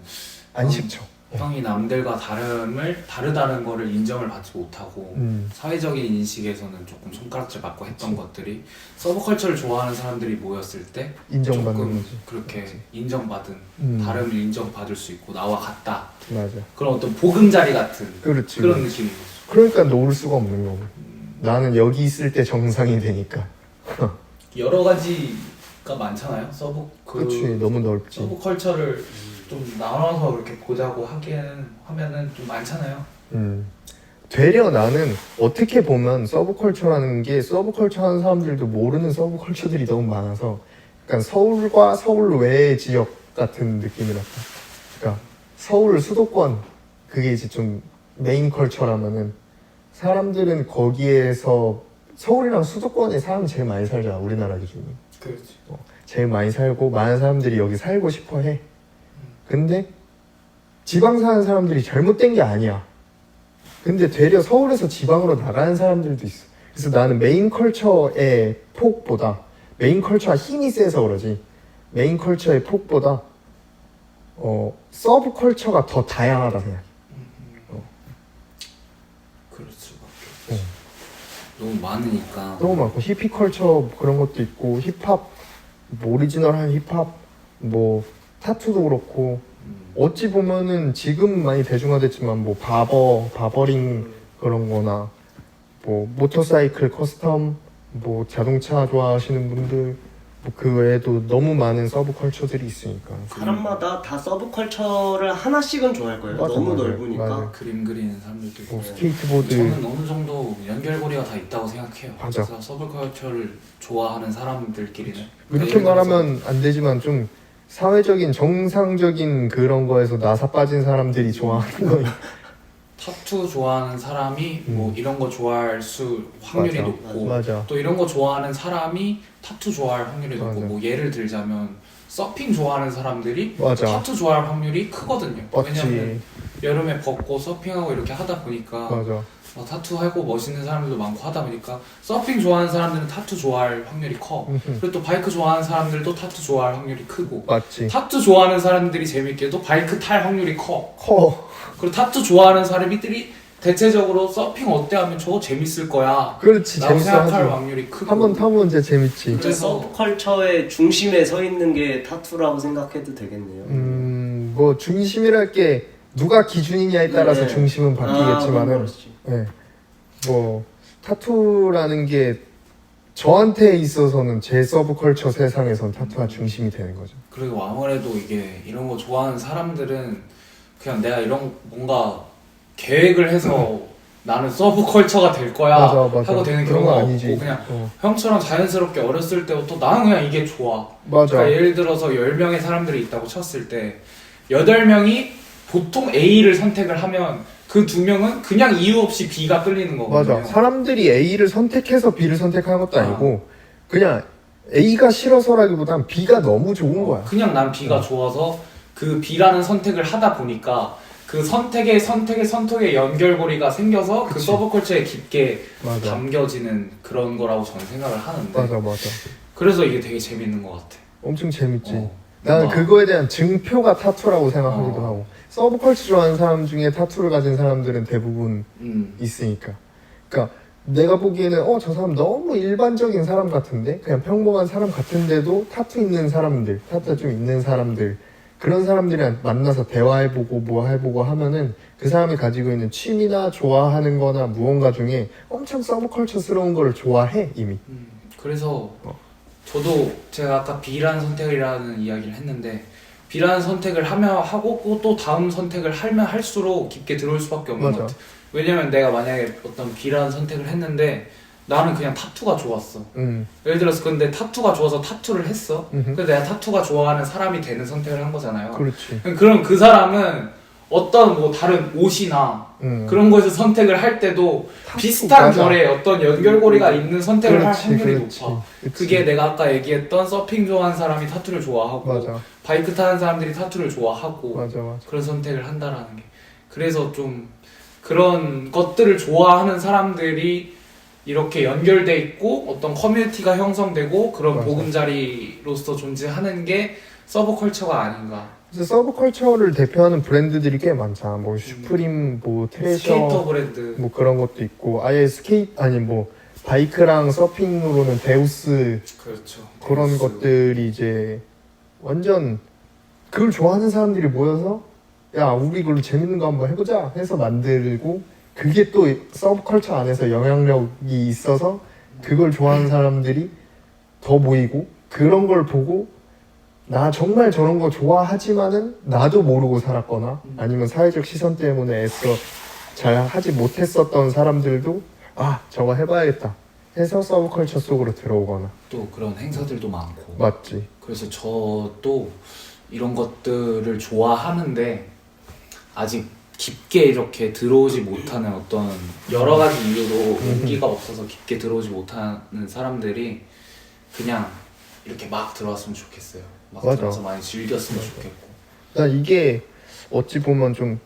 Speaker 2: 안식처.
Speaker 1: 형이 남들과 다르다는 거를 인정을 받지 못하고 사회적인 인식에서는 조금 손가락질 받고 했던 것들이 서브컬처를 좋아하는 사람들이 모였을 때
Speaker 2: 인정받는
Speaker 1: 조금
Speaker 2: 거지.
Speaker 1: 그렇게
Speaker 2: 그치.
Speaker 1: 인정받은, 다름을 인정받을 수 있고 나와 같다,
Speaker 2: 맞아.
Speaker 1: 그런 어떤 보금자리 같은
Speaker 2: 그렇지.
Speaker 1: 그런
Speaker 2: 그렇지.
Speaker 1: 느낌이.
Speaker 2: 그러니까 놓을 수가 없는 거고. 나는 여기 있을 때 정상이 되니까.
Speaker 1: 여러 가지가 많잖아요.
Speaker 2: 그렇지. 너무 넓지.
Speaker 1: 서브컬처를 좀 나눠서 이렇게 보자고 하면은 좀 많잖아요.
Speaker 2: 되려 나는 어떻게 보면 서브컬처라는 게, 서브컬처 하는 사람들도 모르는 서브컬처들이 너무 많아서, 약간 서울과 서울 외의 지역 같은 느낌이랄까. 그러니까 서울 수도권, 그게 이제 좀 메인 컬처라면은, 사람들은 거기에서, 서울이랑 수도권에 사람이 제일 많이 살잖아, 우리나라 기준이.
Speaker 1: 그렇지.
Speaker 2: 제일 많이 살고 많은 사람들이 여기 살고 싶어 해. 근데 지방 사는 사람들이 잘못된 게 아니야. 근데 되려 서울에서 지방으로 나가는 사람들도 있어. 그래서 나는 메인 컬처의 폭보다, 메인 컬처가 힘이 세서 그러지, 메인 컬처의 폭보다 서브 컬처가 더 다양하다 생각해.
Speaker 1: 그럴 수밖에 없지. 너무 많으니까.
Speaker 2: 너무 많고, 히피 컬처 그런 것도 있고, 힙합, 뭐 오리지널한 힙합, 뭐 타투도 그렇고, 어찌 보면은 지금 많이 대중화됐지만 뭐 바버링 그런 거나, 뭐 모터사이클 커스텀, 뭐 자동차 좋아하시는 분들, 뭐 그 외에도 너무 많은 서브컬처들이 있으니까.
Speaker 3: 사람마다 다 서브컬처를 하나씩은 좋아할 거예요.
Speaker 2: 맞아,
Speaker 3: 너무
Speaker 2: 맞아.
Speaker 3: 넓으니까.
Speaker 2: 맞아.
Speaker 1: 그림 그리는 사람들도 있고.
Speaker 2: 뭐 스케이트보드.
Speaker 1: 저는 어느 정도 연결고리가 다 있다고 생각해요.
Speaker 2: 맞아.
Speaker 1: 그래서 서브컬처를 좋아하는 사람들끼리는
Speaker 2: 이렇게
Speaker 1: 예를 들어서
Speaker 2: 말하면 안 되지만 좀 사회적인 정상적인 그런 거에서 나사 빠진 사람들이 좋아하는 거예요.
Speaker 1: 타투 좋아하는 사람이 뭐 이런 거 좋아할 확률이
Speaker 2: 맞아.
Speaker 1: 높고,
Speaker 2: 맞아.
Speaker 1: 또 이런 거 좋아하는 사람이 타투 좋아할 확률이 높고,
Speaker 2: 맞아.
Speaker 1: 뭐 예를 들자면 서핑 좋아하는 사람들이
Speaker 2: 맞아.
Speaker 1: 타투 좋아할 확률이 크거든요.
Speaker 2: 맞지.
Speaker 1: 왜냐면 여름에 벗고 서핑하고 이렇게 하다 보니까
Speaker 2: 맞아.
Speaker 1: 타투 하고 멋있는 사람들도 많고 하다 보니까 서핑 좋아하는 사람들은 타투 좋아할 확률이 커. 그리고 또 바이크 좋아하는 사람들도 타투 좋아할 확률이 크고.
Speaker 2: 맞지.
Speaker 1: 타투 좋아하는 사람들이 재밌게도 바이크 탈 확률이 커.
Speaker 2: 커.
Speaker 1: 그리고 타투 좋아하는 사람들이 대체적으로 서핑 어때 하면 저거 재밌을 거야.
Speaker 2: 그렇지.
Speaker 1: 라고
Speaker 2: 재밌어
Speaker 1: 생각할
Speaker 2: 하지.
Speaker 1: 확률이 크고.
Speaker 2: 한번 타보면 이제 재밌지.
Speaker 1: 그래서
Speaker 3: 서브컬처의 중심에 서 있는 게 타투라고 생각해도 되겠네요.
Speaker 2: 뭐 중심이랄 게 누가 기준이냐에 따라서
Speaker 3: 네.
Speaker 2: 중심은 바뀌겠지만은,
Speaker 3: 그렇지.
Speaker 2: 네. 뭐 타투라는 게 저한테 있어서는 제 서브컬처 세상에선 타투가 중심이 되는 거죠.
Speaker 1: 그리고 아무래도 이게 이런 거 좋아하는 사람들은 그냥 내가 이런 뭔가 계획을 해서 나는 서브컬처가 될 거야
Speaker 2: 맞아.
Speaker 1: 하고 되는
Speaker 2: 그런
Speaker 1: 경우가
Speaker 2: 건 아니지.
Speaker 1: 없고 그냥 형처럼 자연스럽게 어렸을 때부터 나는 그냥 이게 좋아.
Speaker 2: 맞아.
Speaker 1: 그러니까 예를 들어서 10명의 사람들이 있다고 쳤을 때 8명이 보통 A를 선택을 하면 그 2명은 그냥 이유 없이 B가 끌리는 거거든요.
Speaker 2: 맞아. 사람들이 A를 선택해서 B를 선택하는 것도 아니고 그냥 A가 싫어서라기보단 B가 너무 좋은 거야.
Speaker 1: 그냥 난 B가 좋아서 그 B라는 선택을 하다 보니까 그 선택의 연결고리가 생겨서 그
Speaker 2: 그치.
Speaker 1: 서브컬처에 깊게
Speaker 2: 맞아.
Speaker 1: 담겨지는 그런 거라고 저는 생각을 하는데
Speaker 2: 맞아.
Speaker 1: 그래서 이게 되게 재밌는 것 같아.
Speaker 2: 엄청 재밌지.
Speaker 1: 어.
Speaker 2: 나는
Speaker 1: 막-
Speaker 2: 그거에 대한 증표가 타투라고 생각하기도
Speaker 1: 어.
Speaker 2: 하고 서브컬처 좋아하는 사람 중에 타투를 가진 사람들은 대부분 있으니까. 그러니까 내가 보기에는 저 사람 너무 일반적인 사람 같은데 그냥 평범한 사람 같은데도 타투 있는 사람들, 타투가 좀 있는 사람들 그런 사람들이랑 만나서 대화해보고 뭐 해보고 하면은 그 사람이 가지고 있는 취미나 좋아하는 거나 무언가 중에 엄청 서브컬처스러운 거를 좋아해 이미.
Speaker 1: 그래서 저도 제가 아까 B라는 선택이라는 이야기를 했는데 B라는 선택을 하고 또 다음 선택을 하면 할수록 깊게 들어올 수밖에 없는
Speaker 2: 맞아.
Speaker 1: 것 같아. 왜냐면 내가 만약에 어떤 B라는 선택을 했는데 나는 그냥 타투가 좋았어. 예를 들어서 근데 타투가 좋아서 타투를 했어. 그래서 내가 타투가 좋아하는 사람이 되는 선택을 한 거잖아요.
Speaker 2: 그렇지.
Speaker 1: 그럼 그 사람은 어떤 뭐 다른 옷이나 그런 거에서 선택을 할 때도 비슷한
Speaker 2: 맞아.
Speaker 1: 결의 어떤 연결고리가 있는 선택을
Speaker 2: 그렇지,
Speaker 1: 할 확률이
Speaker 2: 그렇지.
Speaker 1: 높아.
Speaker 2: 그치.
Speaker 1: 그게 내가 아까 얘기했던 서핑 좋아하는 사람이 타투를 좋아하고
Speaker 2: 맞아.
Speaker 1: 바이크 타는 사람들이 타투를 좋아하고
Speaker 2: 맞아.
Speaker 1: 그런 선택을 한다라는 게. 그래서 좀 그런 것들을 좋아하는 사람들이 이렇게 연결돼 있고 어떤 커뮤니티가 형성되고 그런
Speaker 2: 맞아.
Speaker 1: 보금자리로서 존재하는 게 서브컬처가 아닌가.
Speaker 2: 그래서 서브컬처를 대표하는 브랜드들이 꽤 많잖아. 뭐 슈프림, 뭐 트레셔,
Speaker 1: 스케이터 브랜드.
Speaker 2: 뭐 그런 것도 있고 아예 바이크랑 서핑으로는 데우스
Speaker 1: 그렇죠.
Speaker 2: 그런
Speaker 1: 데우스.
Speaker 2: 것들이 이제 완전 그걸 좋아하는 사람들이 모여서 야 우리 이걸로 재밌는 거 한번 해보자 해서 만들고 그게 또 서브컬처 안에서 영향력이 있어서 그걸 좋아하는 사람들이 더 모이고 그런 걸 보고 나 정말 저런 거 좋아하지만은 나도 모르고 살았거나 아니면 사회적 시선 때문에 애써 잘 하지 못했었던 사람들도 저거 해봐야겠다 해서 서브컬처 속으로 들어오거나.
Speaker 1: 또 그런 행사들도 많고.
Speaker 2: 맞지.
Speaker 1: 그래서 저도 이런 것들을 좋아하는데 아직 깊게 이렇게 들어오지 못하는 어떤 여러 가지 이유로 용기가 없어서 깊게 들어오지 못하는 사람들이 그냥 이렇게 막 들어왔으면 좋겠어요. 막
Speaker 2: 맞아.
Speaker 1: 들어와서 많이 즐겼으면 좋겠고.
Speaker 2: 난 이게 어찌 보면 좀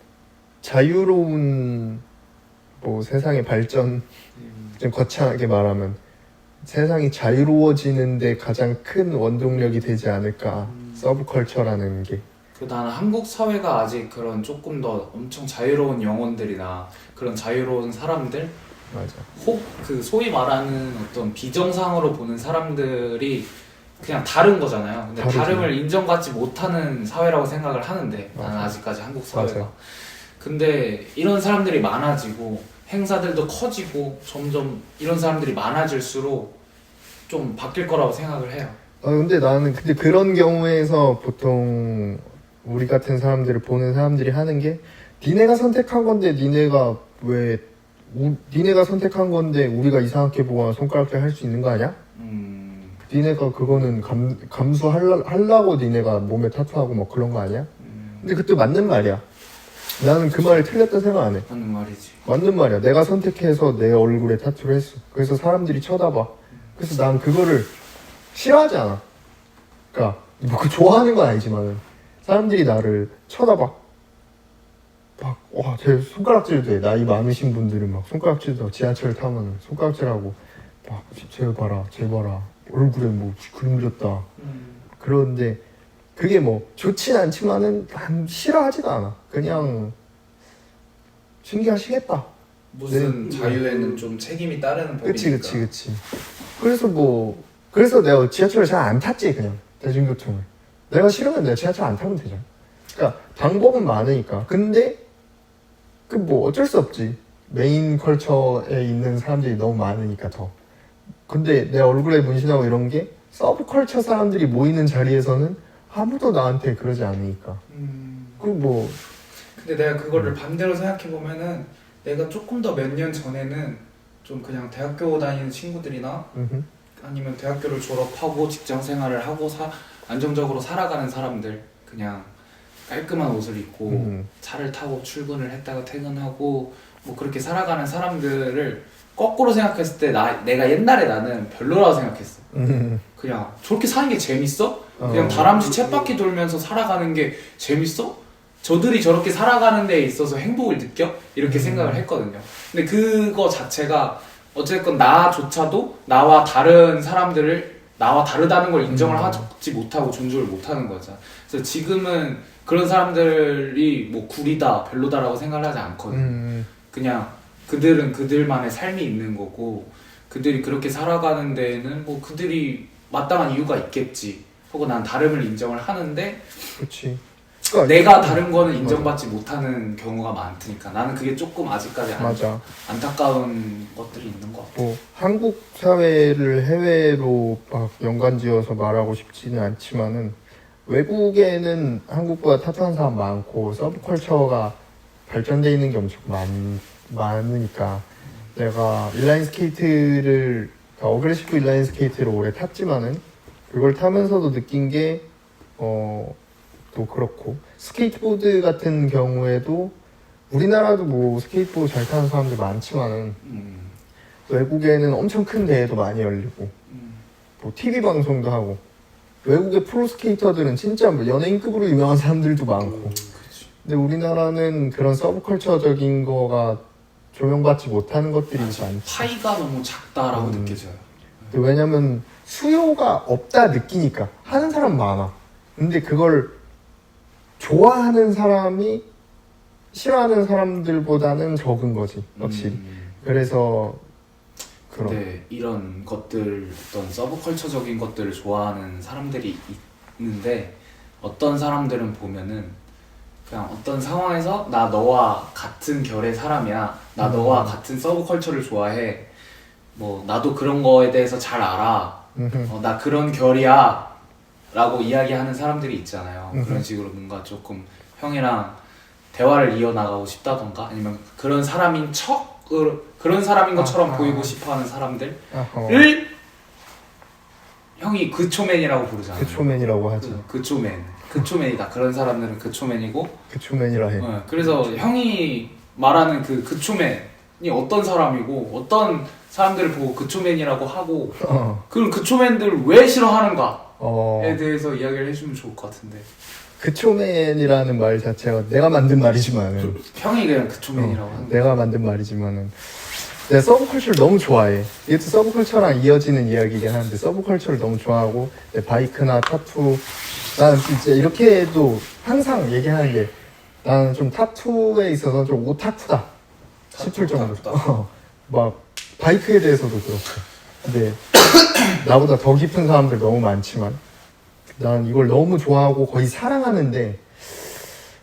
Speaker 2: 자유로운 뭐 세상의 발전 좀 거창하게 말하면 세상이 자유로워지는데 가장 큰 원동력이 되지 않을까 서브컬처라는 게.
Speaker 1: 나는 한국 사회가 아직 그런 조금 더 엄청 자유로운 영혼들이나 그런 자유로운 사람들
Speaker 2: 맞아.
Speaker 1: 혹 그 소위 말하는 어떤 비정상으로 보는 사람들이 그냥 다른 거잖아요. 근데
Speaker 2: 다르지.
Speaker 1: 다름을 인정받지 못하는 사회라고 생각을 하는데 나는
Speaker 2: 맞아.
Speaker 1: 아직까지 한국 사회가.
Speaker 2: 맞아.
Speaker 1: 근데 이런 사람들이 많아지고 행사들도 커지고 점점 이런 사람들이 많아질수록 좀 바뀔 거라고 생각을 해요.
Speaker 2: 근데 나는 근데 그런 경우에서 보통 우리 같은 사람들을 보는 사람들이 하는 게 니네가 선택한 건데 니네가 선택한 건데 우리가 이상하게 보거나 손가락질 할 수 있는 거 아니야? 니네가 그거는 감수하려고 니네가 몸에 타투하고 뭐 그런 거 아니야? 근데 그것도 맞는 말이야. 나는 그 말이 틀렸다 생각 안 해.
Speaker 1: 맞는 말이지.
Speaker 2: 맞는 말이야. 내가 선택해서 내 얼굴에 타투를 했어. 그래서 사람들이 쳐다봐. 그래서 난 그거를 싫어하지 않아. 그러니까 뭐 그 좋아하는 건 아니지만 사람들이 나를 쳐다봐. 막 와, 제 손가락질도 해. 나이 많으신 분들은 막 손가락질도 지하철 타면 손가락질하고 막 쟤 봐라 얼굴에 뭐 그림 그렸다. 그런데 그게 뭐 좋진 않지만은 난 싫어하지도 않아. 그냥 신기하시겠다.
Speaker 4: 무슨 자유에는 좀 책임이 따르는 법이니까.
Speaker 2: 그치. 그래서 내가 지하철을 잘 안 탔지. 그냥 대중교통을. 내가 싫으면 내가 지하철 안 타면 되잖아. 그러니까 방법은 많으니까. 근데 그 뭐 어쩔 수 없지. 메인 컬처에 있는 사람들이 너무 많으니까 더. 근데 내 얼굴에 문신하고 이런 게 서브 컬처 사람들이 모이는 자리에서는 아무도 나한테 그러지 않으니까. 그 뭐.
Speaker 4: 근데 내가 그거를 반대로 생각해 보면은 내가 조금 더 몇 년 전에는 좀 그냥 대학교 다니는 친구들이나 아니면 대학교를 졸업하고 직장 생활을 하고 안정적으로 살아가는 사람들, 그냥 깔끔한 옷을 입고 차를 타고 출근을 했다가 퇴근하고 뭐 그렇게 살아가는 사람들을 거꾸로 생각했을 때 내가 옛날에 나는 별로라고 생각했어. 그냥 저렇게 사는 게 재밌어? 그냥 다람쥐 쳇바퀴 돌면서 살아가는 게 재밌어? 저들이 저렇게 살아가는 데에 있어서 행복을 느껴? 이렇게 생각을 했거든요. 근데 그거 자체가 어쨌건 나조차도 나와 다른 사람들을 나와 다르다는 걸 인정을 하지 못하고 존중을 못하는 거죠. 그래서 지금은 그런 사람들이 뭐 구리다, 별로다라고 생각을 하지 않거든요. 그냥 그들은 그들만의 삶이 있는 거고 그들이 그렇게 살아가는 데에는 뭐 그들이 마땅한 이유가 있겠지 하고 난 다름을 인정을 하는데
Speaker 2: 그치.
Speaker 4: 내가 다른 거는 인정받지 못하는 경우가 많으니까 나는 그게 조금 아직까지 안타까운 것들이 있는 것 같아.
Speaker 2: 뭐 한국 사회를 해외로 막 연관지어서 말하고 싶지는 않지만은 외국에는 한국보다 타투한 사람 많고 서브컬처가 발전돼 있는 게 엄청 많으니까 내가 인라인 스케이트를 어그레시브 인라인 스케이트를 오래 탔지만은 그걸 타면서도 느낀 게 또 그렇고 스케이트보드 같은 경우에도 우리나라도 뭐 스케이트보드 잘 타는 사람들 많지만은 외국에는 엄청 큰 대회도 많이 열리고 뭐 TV 방송도 하고 외국의 프로 스케이터들은 진짜 뭐 연예인급으로 유명한 사람들도 많고 근데 우리나라는 그런 서브컬처적인 거가 조명받지 못하는 것들이 많지.
Speaker 4: 파이가 너무 작다라고 느껴져요.
Speaker 2: 왜냐면 수요가 없다 느끼니까 하는 사람 많아. 근데 그걸 좋아하는 사람이 싫어하는 사람들보다는 적은 거지 확실히. 그래서
Speaker 4: 근데 이런 것들 어떤 서브컬처적인 것들을 좋아하는 사람들이 있는데 어떤 사람들은 보면은 그냥 어떤 상황에서 나 너와 같은 결의 사람이야, 나 너와 같은 서브컬처를 좋아해, 뭐 나도 그런 거에 대해서 잘 알아, 나 그런 결이야 라고 이야기하는 사람들이 있잖아요. 그런 식으로 뭔가 조금 형이랑 대화를 이어나가고 싶다던가 아니면 그런 사람인 그런 사람인 것처럼 보이고 싶어하는 사람들을 형이 그초맨이라고 부르잖아요.
Speaker 2: 그초맨이라고 하지.
Speaker 4: 그초맨이다. 그런 사람들은 그초맨이고
Speaker 2: 그초맨이라 해.
Speaker 4: 그래서 형이 말하는 그초맨이 어떤 사람이고 어떤 사람들을 보고 그초맨이라고 하고 그럼 그초맨들을 왜 싫어하는가에 대해서 이야기를 해주면 좋을 것 같은데.
Speaker 2: 그초맨이라는 말 자체가 내가 만든 말이지만은
Speaker 4: 형이 그냥 그초맨이라고 하는
Speaker 2: 내가 만든 말이지만은 내가 서브컬처를 너무 좋아해. 이것도 서브컬처랑 이어지는 이야기이긴 한데 서브컬처를 너무 좋아하고 내 바이크나 타투 나는 진짜 이렇게 해도 항상 얘기하는 게 나는 좀 타투에 있어서 좀 오타쿠다 싶을 정도로 막 바이크에 대해서도 그렇고 근데 나보다 더 깊은 사람들 너무 많지만 난 이걸 너무 좋아하고 거의 사랑하는데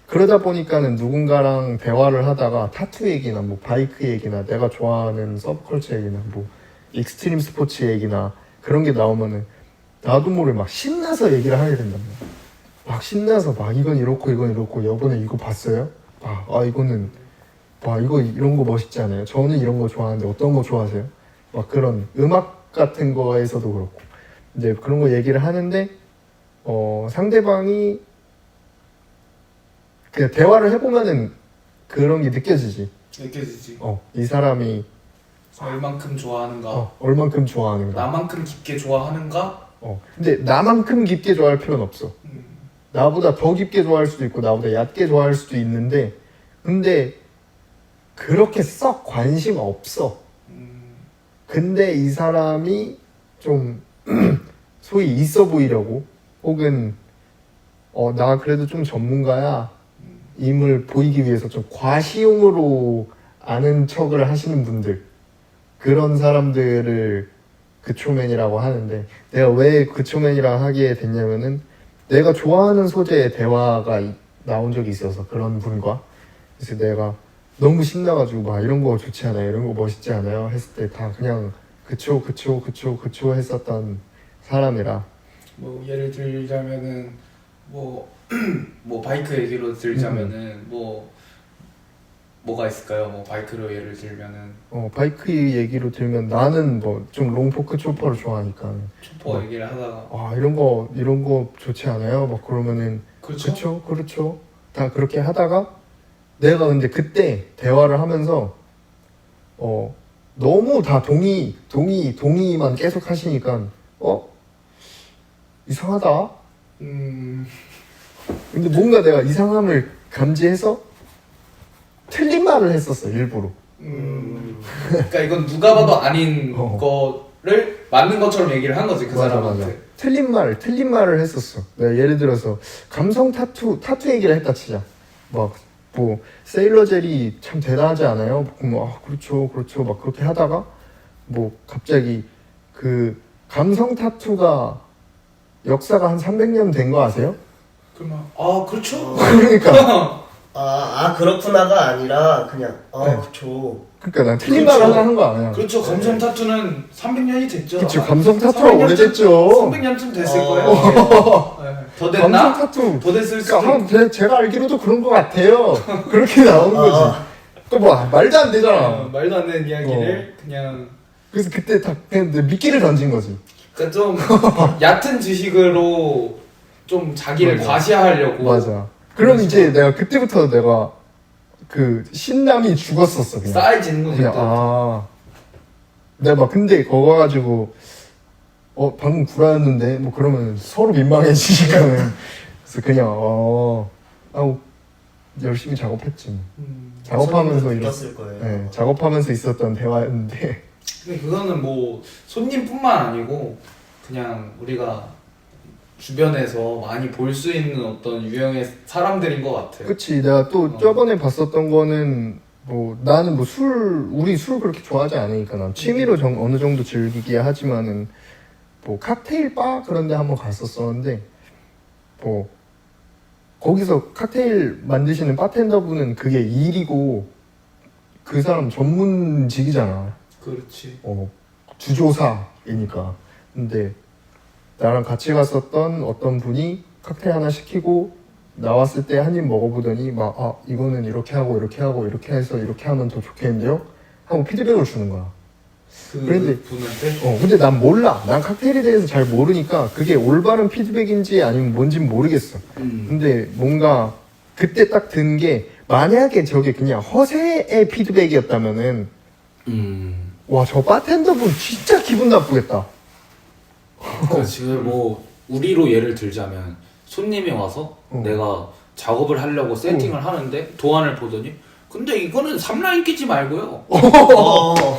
Speaker 2: 그러다 보니까는 누군가랑 대화를 하다가 타투 얘기나 뭐 바이크 얘기나 내가 좋아하는 서브컬처 얘기나 뭐 익스트림 스포츠 얘기나 그런 게 나오면은 나도 모르게 막 신나서 얘기를 하게 된단 말이야. 막 신나서 막 이건 이렇고 이건 이렇고 여번에 이거 봤어요? 이거는 이거 이런 거 멋있지 않아요? 저는 이런 거 좋아하는데 어떤 거 좋아하세요? 막 그런 음악 같은 거에서도 그렇고 이제 그런 거 얘기를 하는데 상대방이 그냥 대화를 해보면은 그런 게 느껴지지. 이 사람이
Speaker 4: 얼만큼 좋아하는가,
Speaker 2: 얼만큼 좋아하는가,
Speaker 4: 나만큼 깊게 좋아하는가.
Speaker 2: 근데 나만큼 깊게 좋아할 필요는 없어. 나보다 더 깊게 좋아할 수도 있고 나보다 얕게 좋아할 수도 있는데 근데 그렇게 썩 관심 없어. 근데 이 사람이 좀 소위 있어 보이려고 혹은 나 그래도 좀 전문가야 임을 보이기 위해서 좀 과시용으로 아는 척을 하시는 분들, 그런 사람들을 그초맨이라고 하는데, 내가 왜 그초맨이라고 하게 됐냐면은 내가 좋아하는 소재의 대화가 나온 적이 있어서 그런 분과, 그래서 내가 너무 신나가지고 막 이런 거 좋지 않아요, 이런 거 멋있지 않아요 했을 때 다 그냥 그쵸 했었던 사람이라.
Speaker 4: 뭐 예를 들자면은 뭐 바이크 얘기로 들자면은 뭐가 있을까요? 뭐 바이크로 예를 들면은
Speaker 2: 바이크 얘기로 들면 나는 뭐 좀 롱포크 초퍼를 좋아하니까
Speaker 4: 초퍼 얘기를 하다가
Speaker 2: 이런 거 좋지 않아요? 막 그러면은 그렇죠 다 그렇게 하다가 내가 근데 그때 대화를 하면서 너무 다 동의만 계속 하시니까 이상하다. 근데 뭔가 내가 이상함을 감지해서 틀린 말을 했었어, 일부러.
Speaker 4: 그러니까 이건 누가 봐도 아닌 거를 맞는 것처럼 얘기를 한 거지, 그
Speaker 2: 맞아.
Speaker 4: 사람한테.
Speaker 2: 틀린 말을 했었어. 내가 예를 들어서 감성 타투 얘기를 했다 치자. 막 뭐 세일러 젤이 참 대단하지 않아요? 그러면 그렇죠 막 그렇게 하다가 뭐 갑자기 그 감성 타투가 역사가 한 300년 된 거 아세요?
Speaker 4: 그러면 그렇죠.
Speaker 2: 그러니까
Speaker 3: 그렇구나가 아니라 그냥
Speaker 2: 네.
Speaker 3: 그쵸.
Speaker 2: 그러니까 난 틀린 말을 하나 한 거 아니야.
Speaker 4: 그렇죠. 감성 타투는 300년이 됐죠.
Speaker 2: 그쵸, 감성 타투가 오래됐죠.
Speaker 4: 300년쯤 됐을 거예요. 네. 더 됐나?
Speaker 2: 감성 타투.
Speaker 4: 더 됐을 수도
Speaker 2: 그러니까 제가 알기로도 그런 거 같아요. 그렇게 나온 거지. 또 뭐 말도 안 되잖아.
Speaker 4: 말도 안 되는 이야기를 그냥.
Speaker 2: 그래서 그때 다 그냥 미끼를 던진 거지.
Speaker 4: 그러니까 좀 얕은 지식으로 좀 자기를
Speaker 2: 맞아.
Speaker 4: 과시하려고.
Speaker 2: 맞아. 그럼 이제 내가 그때부터 내가 그 신남이 죽었었어. 그냥.
Speaker 4: 쌓여지는 거지.
Speaker 2: 그냥 내가 막 근데 그거 가지고 방금 구라였는데 뭐 그러면 서로 민망해지니까는 그래서 그냥 열심히 작업했지 뭐. 작업하면서
Speaker 3: 느꼈을 거예요.
Speaker 2: 네, 작업하면서 있었던 대화였는데.
Speaker 4: 근데 그거는 뭐 손님뿐만 아니고 그냥 우리가 주변에서 많이 볼 수 있는 어떤 유형의 사람들인 것 같아요.
Speaker 2: 그치. 내가 또 저번에 봤었던 거는 뭐 나는 뭐 우리 술 그렇게 좋아하지 않으니까 난 취미로 어느 정도 즐기기야 하지만은 뭐 칵테일 바 그런 데 한번 갔었었는데 뭐 거기서 칵테일 만드시는 바텐더분은 그게 일이고 그 사람 전문직이잖아.
Speaker 4: 그렇지.
Speaker 2: 주조사이니까. 근데 나랑 같이 갔었던 어떤 분이 칵테일 하나 시키고 나왔을 때 한 입 먹어보더니 이거는 이렇게 하고 이렇게 하고 이렇게 해서 이렇게 하면 더 좋겠는데요? 하고 피드백을 주는 거야. 그런데
Speaker 4: 분한테?
Speaker 2: 근데 난 몰라. 난 칵테일에 대해서 잘 모르니까 그게 올바른 피드백인지 아니면 뭔진 모르겠어. 근데 뭔가 그때 딱 든 게 만약에 저게 그냥 허세의 피드백이었다면은 와, 저 바텐더분 진짜 기분 나쁘겠다.
Speaker 1: 그러니까 지금 뭐 우리로 예를 들자면 손님이 와서 내가 작업을 하려고 세팅을 하는데 도안을 보더니 근데 이거는 3라인 끼지 말고요.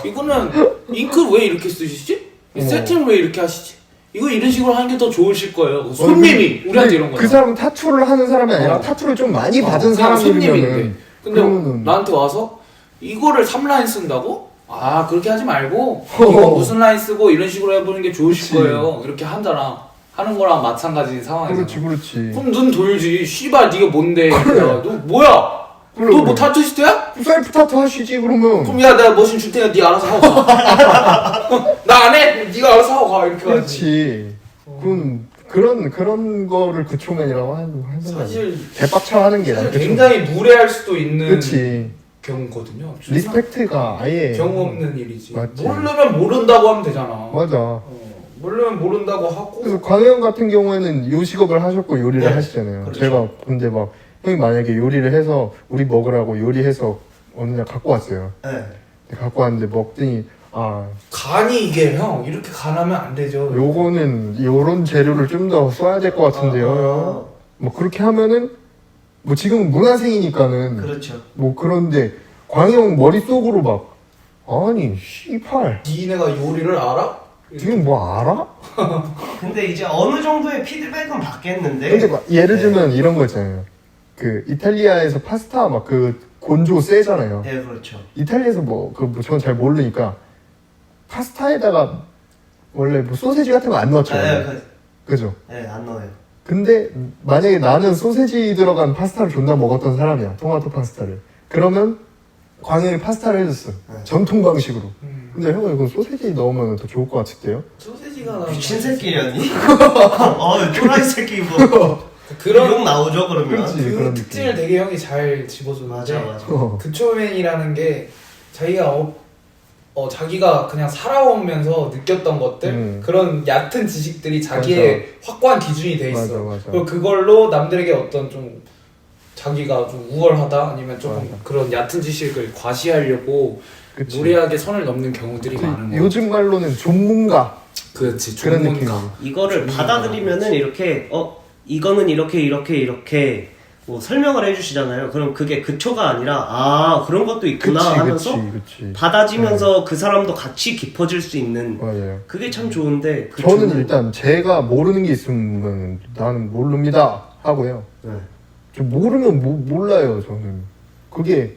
Speaker 1: 이거는 잉크 왜 이렇게 쓰시지? 세팅을 왜 이렇게 하시지? 이거 이런 식으로 하는 게 더 좋으실 거예요. 손님이 우리한테 이런 거야.
Speaker 2: 그 사람은 타투를 하는 사람이 아니라 타투를 좀 많이 받은 사람이면은
Speaker 1: 손님인데. 근데
Speaker 2: 그러면은
Speaker 1: 나한테 와서 이거를 3라인 쓴다고? 그렇게 하지 말고 이거 무슨 라인 쓰고 이런 식으로 해보는 게 좋으실
Speaker 2: 그치.
Speaker 1: 거예요. 이렇게 하는 거랑 마찬가지 상황이잖아.
Speaker 2: 그렇지.
Speaker 1: 그럼 눈 돌지. 씨발 네가 뭔데? 야, 너 뭐야?
Speaker 2: 그래.
Speaker 1: 너 뭐 타투시스트야?
Speaker 2: 셀프 타투 하시지 그러면.
Speaker 1: 그럼 야 내가 머신 줄 테니까 네가 알아서 하고 가. 나 안 해? 네가 알아서 하고 가. 이렇게 하지.
Speaker 2: 그렇지. 그런 거를 그초맨이라고 하는 거야.
Speaker 1: 사실
Speaker 2: 대박쳐 하는 게 난 그초맨.
Speaker 4: 굉장히 무례할 수도 있는
Speaker 2: 그렇지.
Speaker 4: 경우거든요.
Speaker 2: 리스펙트가 아예
Speaker 4: 경우 없는 일이지.
Speaker 2: 맞지.
Speaker 4: 모르면 모른다고 하면 되잖아.
Speaker 2: 맞아.
Speaker 4: 모르면 모른다고 하고.
Speaker 2: 그래서 광영 같은 경우에는 요식업을 하셨고 요리를
Speaker 3: 네.
Speaker 2: 하시잖아요.
Speaker 3: 그렇죠.
Speaker 2: 제가 근데 막 형이 만약에 요리를 해서 우리 먹으라고 요리해서 어느 날 갖고 왔어요.
Speaker 3: 네.
Speaker 2: 갖고 왔는데 먹더니
Speaker 4: 간이 이게 형 이렇게 간하면 안 되죠.
Speaker 2: 요거는 요런 재료를 좀 더 써야 될 것 같은데요. 뭐 그렇게 하면은 뭐 지금은 문화생이니까는
Speaker 3: 그렇죠.
Speaker 2: 뭐 그런데 광영 머릿속으로 막 아니 씨발
Speaker 4: 니네가 요리를 알아?
Speaker 2: 지금 뭐 알아?
Speaker 3: 근데 이제 어느 정도의 피드백은 받겠는데.
Speaker 2: 근데 막 예를
Speaker 3: 네.
Speaker 2: 들면 이런 거 있잖아요. 그 이탈리아에서 파스타 막 그 곤조 세잖아요.
Speaker 3: 네, 그렇죠.
Speaker 2: 이탈리아에서 저는 잘 모르니까 파스타에다가 원래 뭐 소세지 같은 거 안 넣었죠.
Speaker 3: 네,
Speaker 2: 그죠?
Speaker 3: 네, 안 넣어요.
Speaker 2: 근데 만약에 나는 소세지 들어간 파스타를 존나 먹었던 사람이야. 토마토 파스타를. 그러면 광영이 파스타를 해줬어.
Speaker 3: 네.
Speaker 2: 전통 방식으로.
Speaker 4: 음.
Speaker 2: 근데 형은 이거 소세지 넣으면 더 좋을 것 같은데요?
Speaker 4: 소세지가
Speaker 3: 미친 새끼냐니? 또라이 새끼 뭐.
Speaker 4: 그런
Speaker 3: 욕 나오죠 그러면.
Speaker 2: 그렇지.
Speaker 4: 그
Speaker 2: 그런
Speaker 4: 특징을 되게 형이 잘 집어줬는데
Speaker 3: 맞아.
Speaker 4: 그초맨이라는 게 자기가 자기가 그냥 살아오면서 느꼈던 것들 그런 얕은 지식들이 자기의 확고한 기준이 돼 있어.
Speaker 2: 맞아.
Speaker 4: 그리고 그걸로 남들에게 어떤 좀 자기가 좀 우월하다 아니면 조금
Speaker 2: 맞아.
Speaker 4: 그런 얕은 지식을 과시하려고
Speaker 2: 그치.
Speaker 4: 무리하게 선을 넘는 경우들이 많은 거야.
Speaker 2: 요즘 말로는 전문가.
Speaker 4: 그렇지.
Speaker 2: 그런
Speaker 4: 전문가.
Speaker 3: 이거를 받아들이면은 이렇게 이거는 이렇게 뭐 설명을 해주시잖아요. 그럼 그게 그초가 아니라 그런 것도 있구나 하면서
Speaker 2: 그치.
Speaker 3: 받아지면서 그 사람도 같이 깊어질 수 있는
Speaker 2: 맞아요.
Speaker 3: 그게 참 좋은데
Speaker 2: 저는 일단 제가 모르는 게 있으면 나는 모릅니다 하고요.
Speaker 3: 네.
Speaker 2: 저 모르면 몰라요 저는. 그게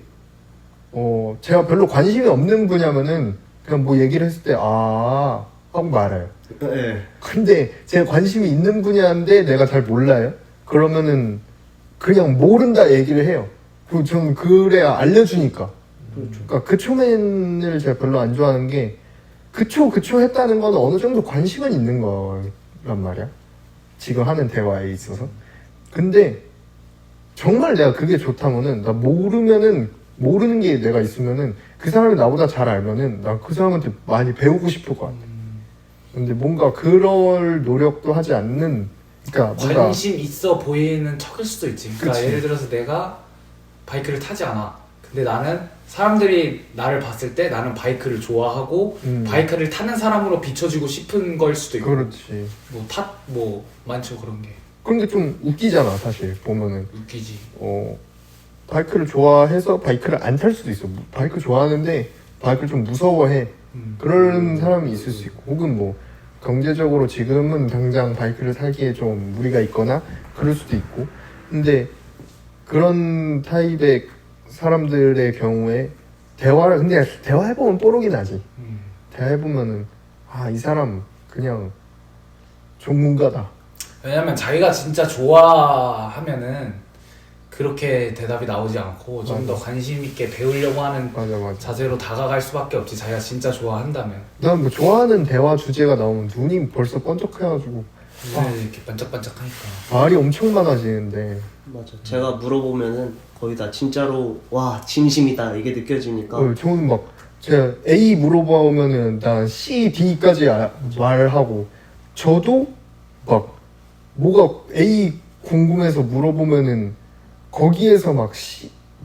Speaker 2: 제가 별로 관심이 없는 분야면은 그냥 뭐 얘기를 했을 때 하고 말아요.
Speaker 3: 네.
Speaker 2: 근데 제가 관심이 있는 분야인데 내가 잘 몰라요. 그러면은 그냥 모른다 얘기를 해요. 그리고 저는 그래야 알려주니까. 그러니까 그초맨을 제가 별로 안 좋아하는 게 그초 했다는 건 어느 정도 관심은 있는 거란 말이야. 지금 하는 대화에 있어서. 근데 정말 내가 그게 좋다면은 나 모르는 게 내가 있으면은 그 사람이 나보다 잘 알면은 나 그 사람한테 많이 배우고 싶을 것 같아. 근데 뭔가 그럴 노력도 하지 않는, 그러니까 뭔가
Speaker 4: 관심 있어 보이는 척일 수도 있지. 그러니까
Speaker 2: 그치.
Speaker 4: 예를 들어서 내가 바이크를 타지 않아. 근데 나는 사람들이 나를 봤을 때 나는 바이크를 좋아하고 바이크를 타는 사람으로 비춰지고 싶은 걸 수도 있고.
Speaker 2: 그렇지.
Speaker 4: 뭐 많죠 그런 게.
Speaker 2: 그런 게 좀 웃기잖아 사실 보면은.
Speaker 4: 웃기지.
Speaker 2: 바이크를 좋아해서 바이크를 안 탈 수도 있어. 바이크 좋아하는데 바이크를 좀 무서워해. 그런 사람이 있을 수 있고, 혹은 뭐 경제적으로 지금은 당장 바이크를 타기에 좀 무리가 있거나 그럴 수도 있고. 근데 그런 타입의 사람들의 경우에 근데 대화해보면 뽀록이 나지. 대화해보면은 이 사람 그냥 전문가다.
Speaker 4: 왜냐면 자기가 진짜 좋아하면은 그렇게 대답이 나오지 않고 좀 더 관심 있게 배우려고 하는
Speaker 2: 맞아.
Speaker 4: 자세로 다가갈 수밖에 없지. 자기가 진짜 좋아한다면.
Speaker 2: 난 뭐 좋아하는 대화 주제가 나오면 눈이 벌써 번쩍해가지고
Speaker 4: 눈에 이렇게 반짝반짝하니까.
Speaker 2: 말이 엄청 많아지는데.
Speaker 3: 맞아. 제가 물어보면은 거의 다 진짜로 와 진심이다 이게 느껴지니까.
Speaker 2: 저는 막 제가 A 물어보면은 난 C, D까지 말하고, 저도 막 뭐가 A 궁금해서 물어보면은 거기에서 막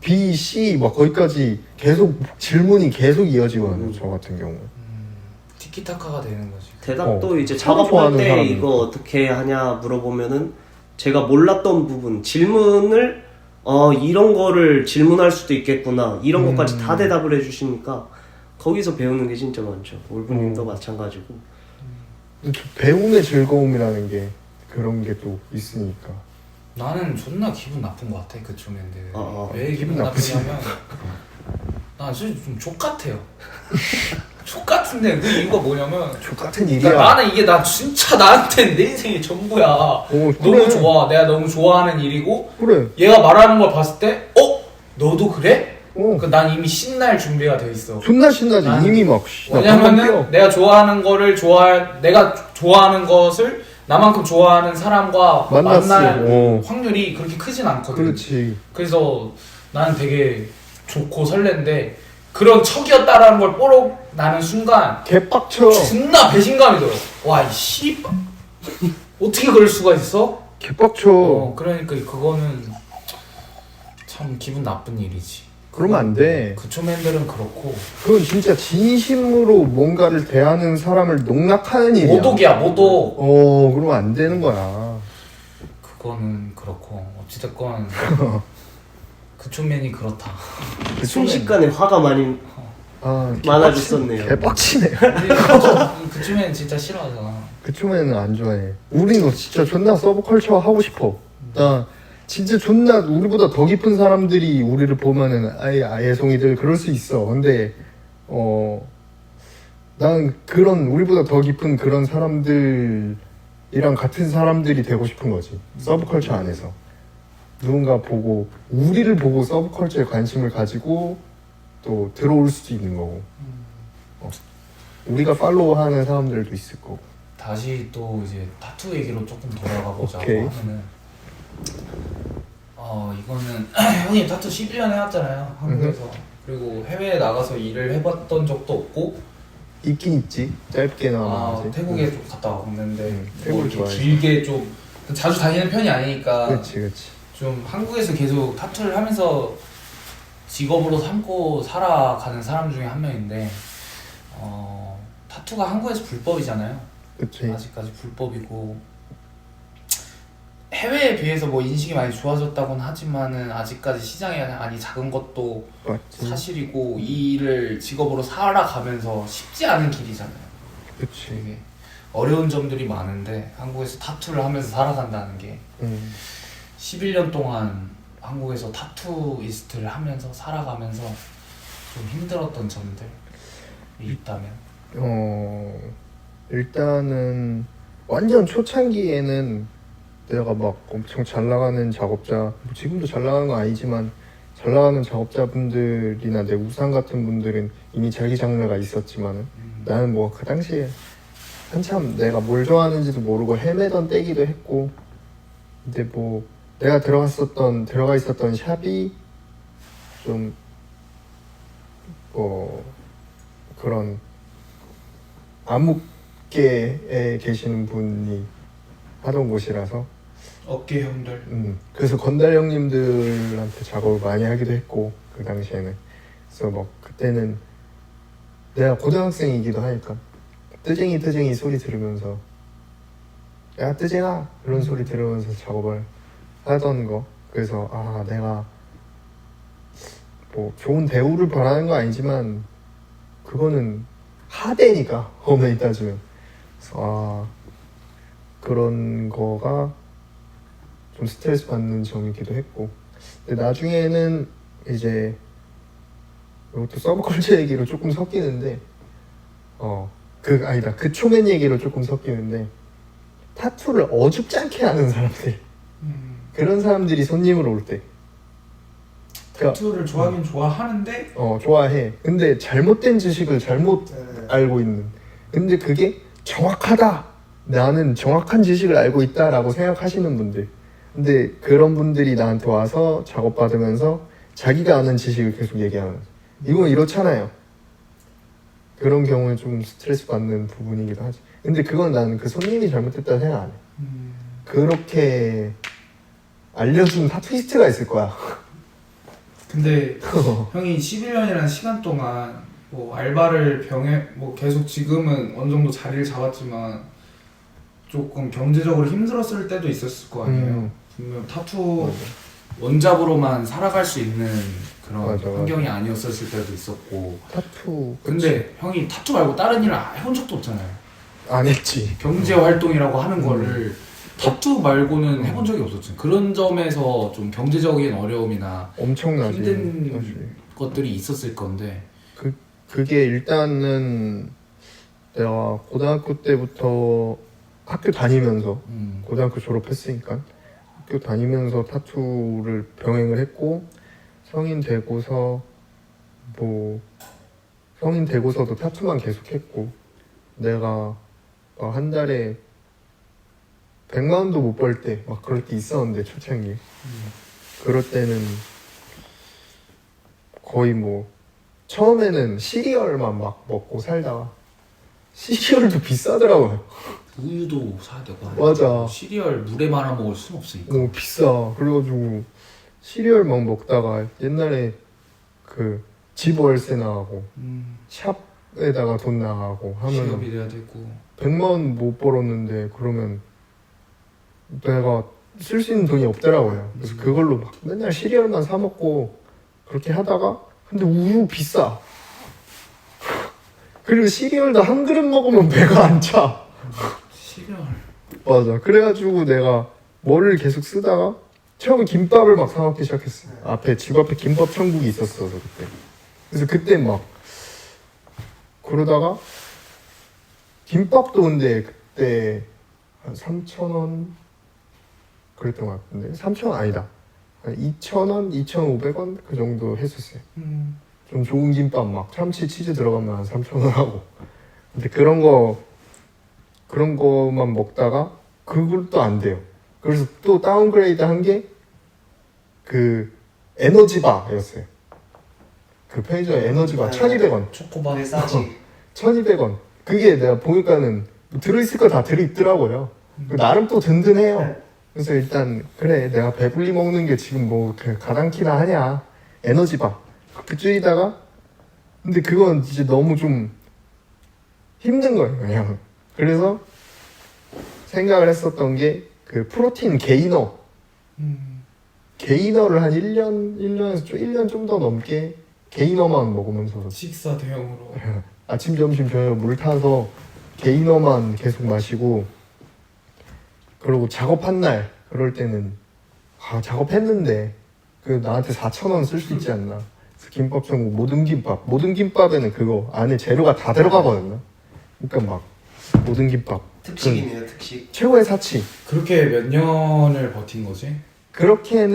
Speaker 2: B, C 막 거기까지 계속 질문이 계속 이어지거든요. 저 같은 경우.
Speaker 4: 티키타카가 되는 거지.
Speaker 3: 대답도 이제
Speaker 2: 서로
Speaker 3: 작업할
Speaker 2: 좋아하는
Speaker 3: 때
Speaker 2: 사람이니까.
Speaker 3: 이거 어떻게 하냐 물어보면은 제가 몰랐던 부분 질문을 이런 거를 질문할 수도 있겠구나 이런 것까지 다 대답을 해주시니까 거기서 배우는 게 진짜 많죠. 올부님도 마찬가지고.
Speaker 2: 근데 저 배움의 즐거움이라는 게 그런 게 또 있으니까.
Speaker 4: 나는 존나 기분 나쁜 것 같아 그 초면들. 왜 기분
Speaker 2: 나쁘지?
Speaker 4: 나쁘냐면 난 사실 좀 족같아요. 족같은데 그 이유가 뭐냐면
Speaker 2: 똑같은 일이야.
Speaker 4: 그러니까 나는 이게 나 진짜 나한테 내 인생의 전부야.
Speaker 2: 그래.
Speaker 4: 너무 좋아. 내가 너무 좋아하는 일이고
Speaker 2: 그래.
Speaker 4: 얘가 말하는 걸 봤을 때 너도 그래?
Speaker 2: 어.
Speaker 4: 난 이미 신날 준비가 돼 있어.
Speaker 2: 존나 신나지.
Speaker 4: 나는-
Speaker 2: 이미 막 나
Speaker 4: 왜냐면은
Speaker 2: 방금
Speaker 4: 내가 좋아하는 거를 내가 좋아하는 것을 나만큼 좋아하는 사람과
Speaker 2: 만났어.
Speaker 4: 만날 확률이 그렇게 크진 않거든.
Speaker 2: 그렇지.
Speaker 4: 그래서 나는 되게 좋고 설렌데 그런 척이었다라는 걸 뽀록 나는 순간
Speaker 2: 개빡쳐.
Speaker 4: 존나 배신감이 들어. 와, 이 씨발. 어떻게 그럴 수가 있어?
Speaker 2: 개빡쳐.
Speaker 4: 그러니까 그거는 참 기분 나쁜 일이지.
Speaker 2: 그러면 안 돼.
Speaker 4: 그 초맨들은 그렇고
Speaker 2: 그건 진짜 진심으로 뭔가를 대하는 사람을 농락하는 일이야.
Speaker 4: 모독이야, 모독.
Speaker 2: 그러면 안 되는 거야.
Speaker 4: 그거는 그렇고 어찌됐건
Speaker 1: 그초맨이 그렇다.
Speaker 3: 순식간에 화가 많이
Speaker 2: 아,
Speaker 3: 많아졌었네요.
Speaker 2: 개빡치네.
Speaker 1: 그초맨 진짜 싫어하잖아.
Speaker 2: 그쯤에는 안 좋아해. 우리는 진짜 존나 서브컬처 하고 싶어. 나 진짜 존나 우리보다 더 깊은 사람들이 우리를 보면은 아예 송이들 그럴 수 있어. 근데 난 그런 우리보다 더 깊은 그런 사람들이랑 같은 사람들이 되고 싶은 거지. 서브컬처 안에서 누군가 보고 우리를 보고 서브컬처에 관심을 가지고 또 들어올 수도 있는 거고. 우리가 팔로우하는 사람들도 있을 거고.
Speaker 1: 다시 또 이제 타투 얘기로 조금 돌아가 보자고
Speaker 2: 오케이.
Speaker 1: 하면은 이거는 형님 타투 11년 해왔잖아요 한국에서. 그리고 해외에 나가서 일을 해봤던 적도 없고
Speaker 2: 있긴 있지. 짧게나마. 이제.
Speaker 1: 태국에 좀 갔다 왔는데 뭐
Speaker 2: 태국을
Speaker 1: 이렇게
Speaker 2: 좋아해.
Speaker 1: 길게 좀 자주 다니는 편이 아니니까
Speaker 2: 그렇지.
Speaker 1: 좀 한국에서 계속 타투를 하면서 직업으로 삼고 살아가는 사람 중에 한 명인데 타투가 한국에서 불법이잖아요.
Speaker 2: 그치.
Speaker 1: 아직까지 불법이고 해외에 비해서 뭐 인식이 많이 좋아졌다고는 하지만은 아직까지 시장이 많이 작은 것도
Speaker 2: 맞지.
Speaker 1: 사실이고 이 일을 직업으로 살아가면서 쉽지 않은 길이잖아요.
Speaker 2: 그치.
Speaker 1: 되게 어려운 점들이 많은데 한국에서 타투를 하면서 살아간다는 게 11년 동안 한국에서 타투이스트를 하면서 살아가면서 좀 힘들었던 점들이 있다면
Speaker 2: 일단은 완전 초창기에는 내가 막 엄청 잘 나가는 작업자, 뭐 지금도 잘 나가는 건 아니지만 잘 나가는 작업자분들이나 내 우상 같은 분들은 이미 자기 장르가 있었지만은 나는 뭐 그 당시에 한참 내가 뭘 좋아하는지도 모르고 헤매던 때기도 했고, 근데 뭐 내가 들어가 있었던 샵이 좀 그런 암흑계에 계시는 분이 하던 곳이라서
Speaker 4: 어깨 형들.
Speaker 2: 그래서 건달 형님들한테 작업을 많이 하기도 했고 그 당시에는. 그래서 뭐 그때는 내가 고등학생이기도 하니까 뜨쟁이 소리 들으면서 야 뜨쟁아 이런 소리 들으면서 작업을 하던 거. 그래서 내가 뭐 좋은 대우를 바라는 건 아니지만 그거는 하대니까 엄연히 따지면. 그래서 그런 거가 좀 스트레스 받는 점이기도 했고. 근데 나중에는 이제 이것도 서브컬처 얘기로 조금 섞이는데 그 초맨 얘기로 조금 섞이는데 타투를 어줍지 않게 하는 사람들, 그런 사람들이 손님으로 올 때
Speaker 4: 타투를 좋아하긴 좋아하는데
Speaker 2: 좋아해. 근데 잘못된 지식을 잘못 알고 있는. 근데 그게 정확하다, 나는 정확한 지식을 알고 있다라고 생각하시는 분들. 근데 그런 분들이 나한테 와서 작업받으면서 자기가 아는 지식을 계속 얘기하는, 이건 이렇잖아요. 그런 경우에 좀 스트레스 받는 부분이기도 하지. 근데 그건 나는 그 손님이 잘못했다고 생각 안 해. 그렇게 알려준 타투이스트가 있을 거야.
Speaker 4: 근데 형이 11년이라는 시간 동안 뭐 알바를 뭐 계속 지금은 어느 정도 자리를 잡았지만 조금 경제적으로 힘들었을 때도 있었을 거 아니에요. 분명 타투 원잡으로만 살아갈 수 있는 그런
Speaker 2: 맞아.
Speaker 1: 환경이 아니었을 때도 있었고.
Speaker 2: 타투.
Speaker 1: 근데 형이 타투 말고 다른 일을 해본 적도 없잖아요.
Speaker 2: 안 했지.
Speaker 1: 경제 활동이라고 하는 거를 타투 말고는 해본 적이 없었죠. 그런 점에서 좀 경제적인 어려움이나
Speaker 2: 엄청나지.
Speaker 1: 힘든
Speaker 2: 사실.
Speaker 1: 것들이 있었을 건데.
Speaker 2: 그게 일단은 내가 고등학교 때부터 학교 다니면서 고등학교 졸업했으니까 학교 다니면서 타투를 병행을 했고, 성인 되고서도 타투만 계속했고, 내가 한 달에 100만 원도 못 벌 때 막 그럴 때 있었는데, 초창기. 그럴 때는 거의 뭐 처음에는 시리얼만 막 먹고 살다가, 시리얼도 비싸더라고요.
Speaker 1: 우유도 사야 되고.
Speaker 2: 맞아.
Speaker 1: 시리얼 물에 말아 먹을 순 없으니까.
Speaker 2: 비싸. 그래가지고 시리얼 막 먹다가 옛날에 그 집 월세 나가고 샵에다가 돈 나가고 하면
Speaker 1: 취업이 돼야 되고.
Speaker 2: 100만 원 못 벌었는데, 그러면 내가 쓸 수 있는 돈이 없더라고요. 그래서 그걸로 막 맨날 시리얼만 사 먹고 그렇게 하다가 근데 우유 비싸. 그리고 시리얼도 한 그릇 먹으면 배가 안 차.
Speaker 1: 시리얼.
Speaker 2: 맞아. 그래가지고 내가 뭐를 계속 쓰다가 처음에 김밥을 막 사 먹기 시작했어. 집 앞에 김밥 천국이 있었어 그때. 그래서 그때 막 그러다가 김밥도 근데 그때 한 3,000원 그랬던 것 같은데 3,000원 아니다. 한 2,000원, 2,500원 그 정도 했었어요. 좀 좋은 김밥 막 참치 치즈 들어가면 한 3,000원 하고. 근데 그런 거만 먹다가 그것도 안 돼요. 그래서 또 다운그레이드 한 게 그 에너지바였어요. 그 편의점 에너지바 1,200원.
Speaker 4: 초코바.
Speaker 3: 네, 싸지.
Speaker 2: 1,200원. 그게 내가 보니까는 들어있을 거 다 들어있더라고요. 나름 또 든든해요. 그래서 일단 그래 내가 배불리 먹는 게 지금 뭐 가당키나 하냐. 에너지바. 그렇게 줄이다가 근데 그건 이제 너무 좀 힘든 거예요 그냥. 그래서 생각을 했었던 게 그 프로틴 게이너 게이너를 한 1년에서 1년 좀 더 넘게 게이너만 먹으면서
Speaker 4: 식사 대용으로.
Speaker 2: 아침 점심 저녁 물 타서 게이너만 계속 마시고 그리고 작업한 날 그럴 때는 작업했는데 그 나한테 4,000원 쓸 수 있지 않나. 그래서 김밥 천국 모든 김밥에는 그거 안에 재료가 다 들어가거든요. 그러니까 막 모든 김밥
Speaker 3: 특식이네요, 특식.
Speaker 2: 최고의 사치.
Speaker 4: 그렇게 몇 년을 버틴 거지?
Speaker 2: 그렇게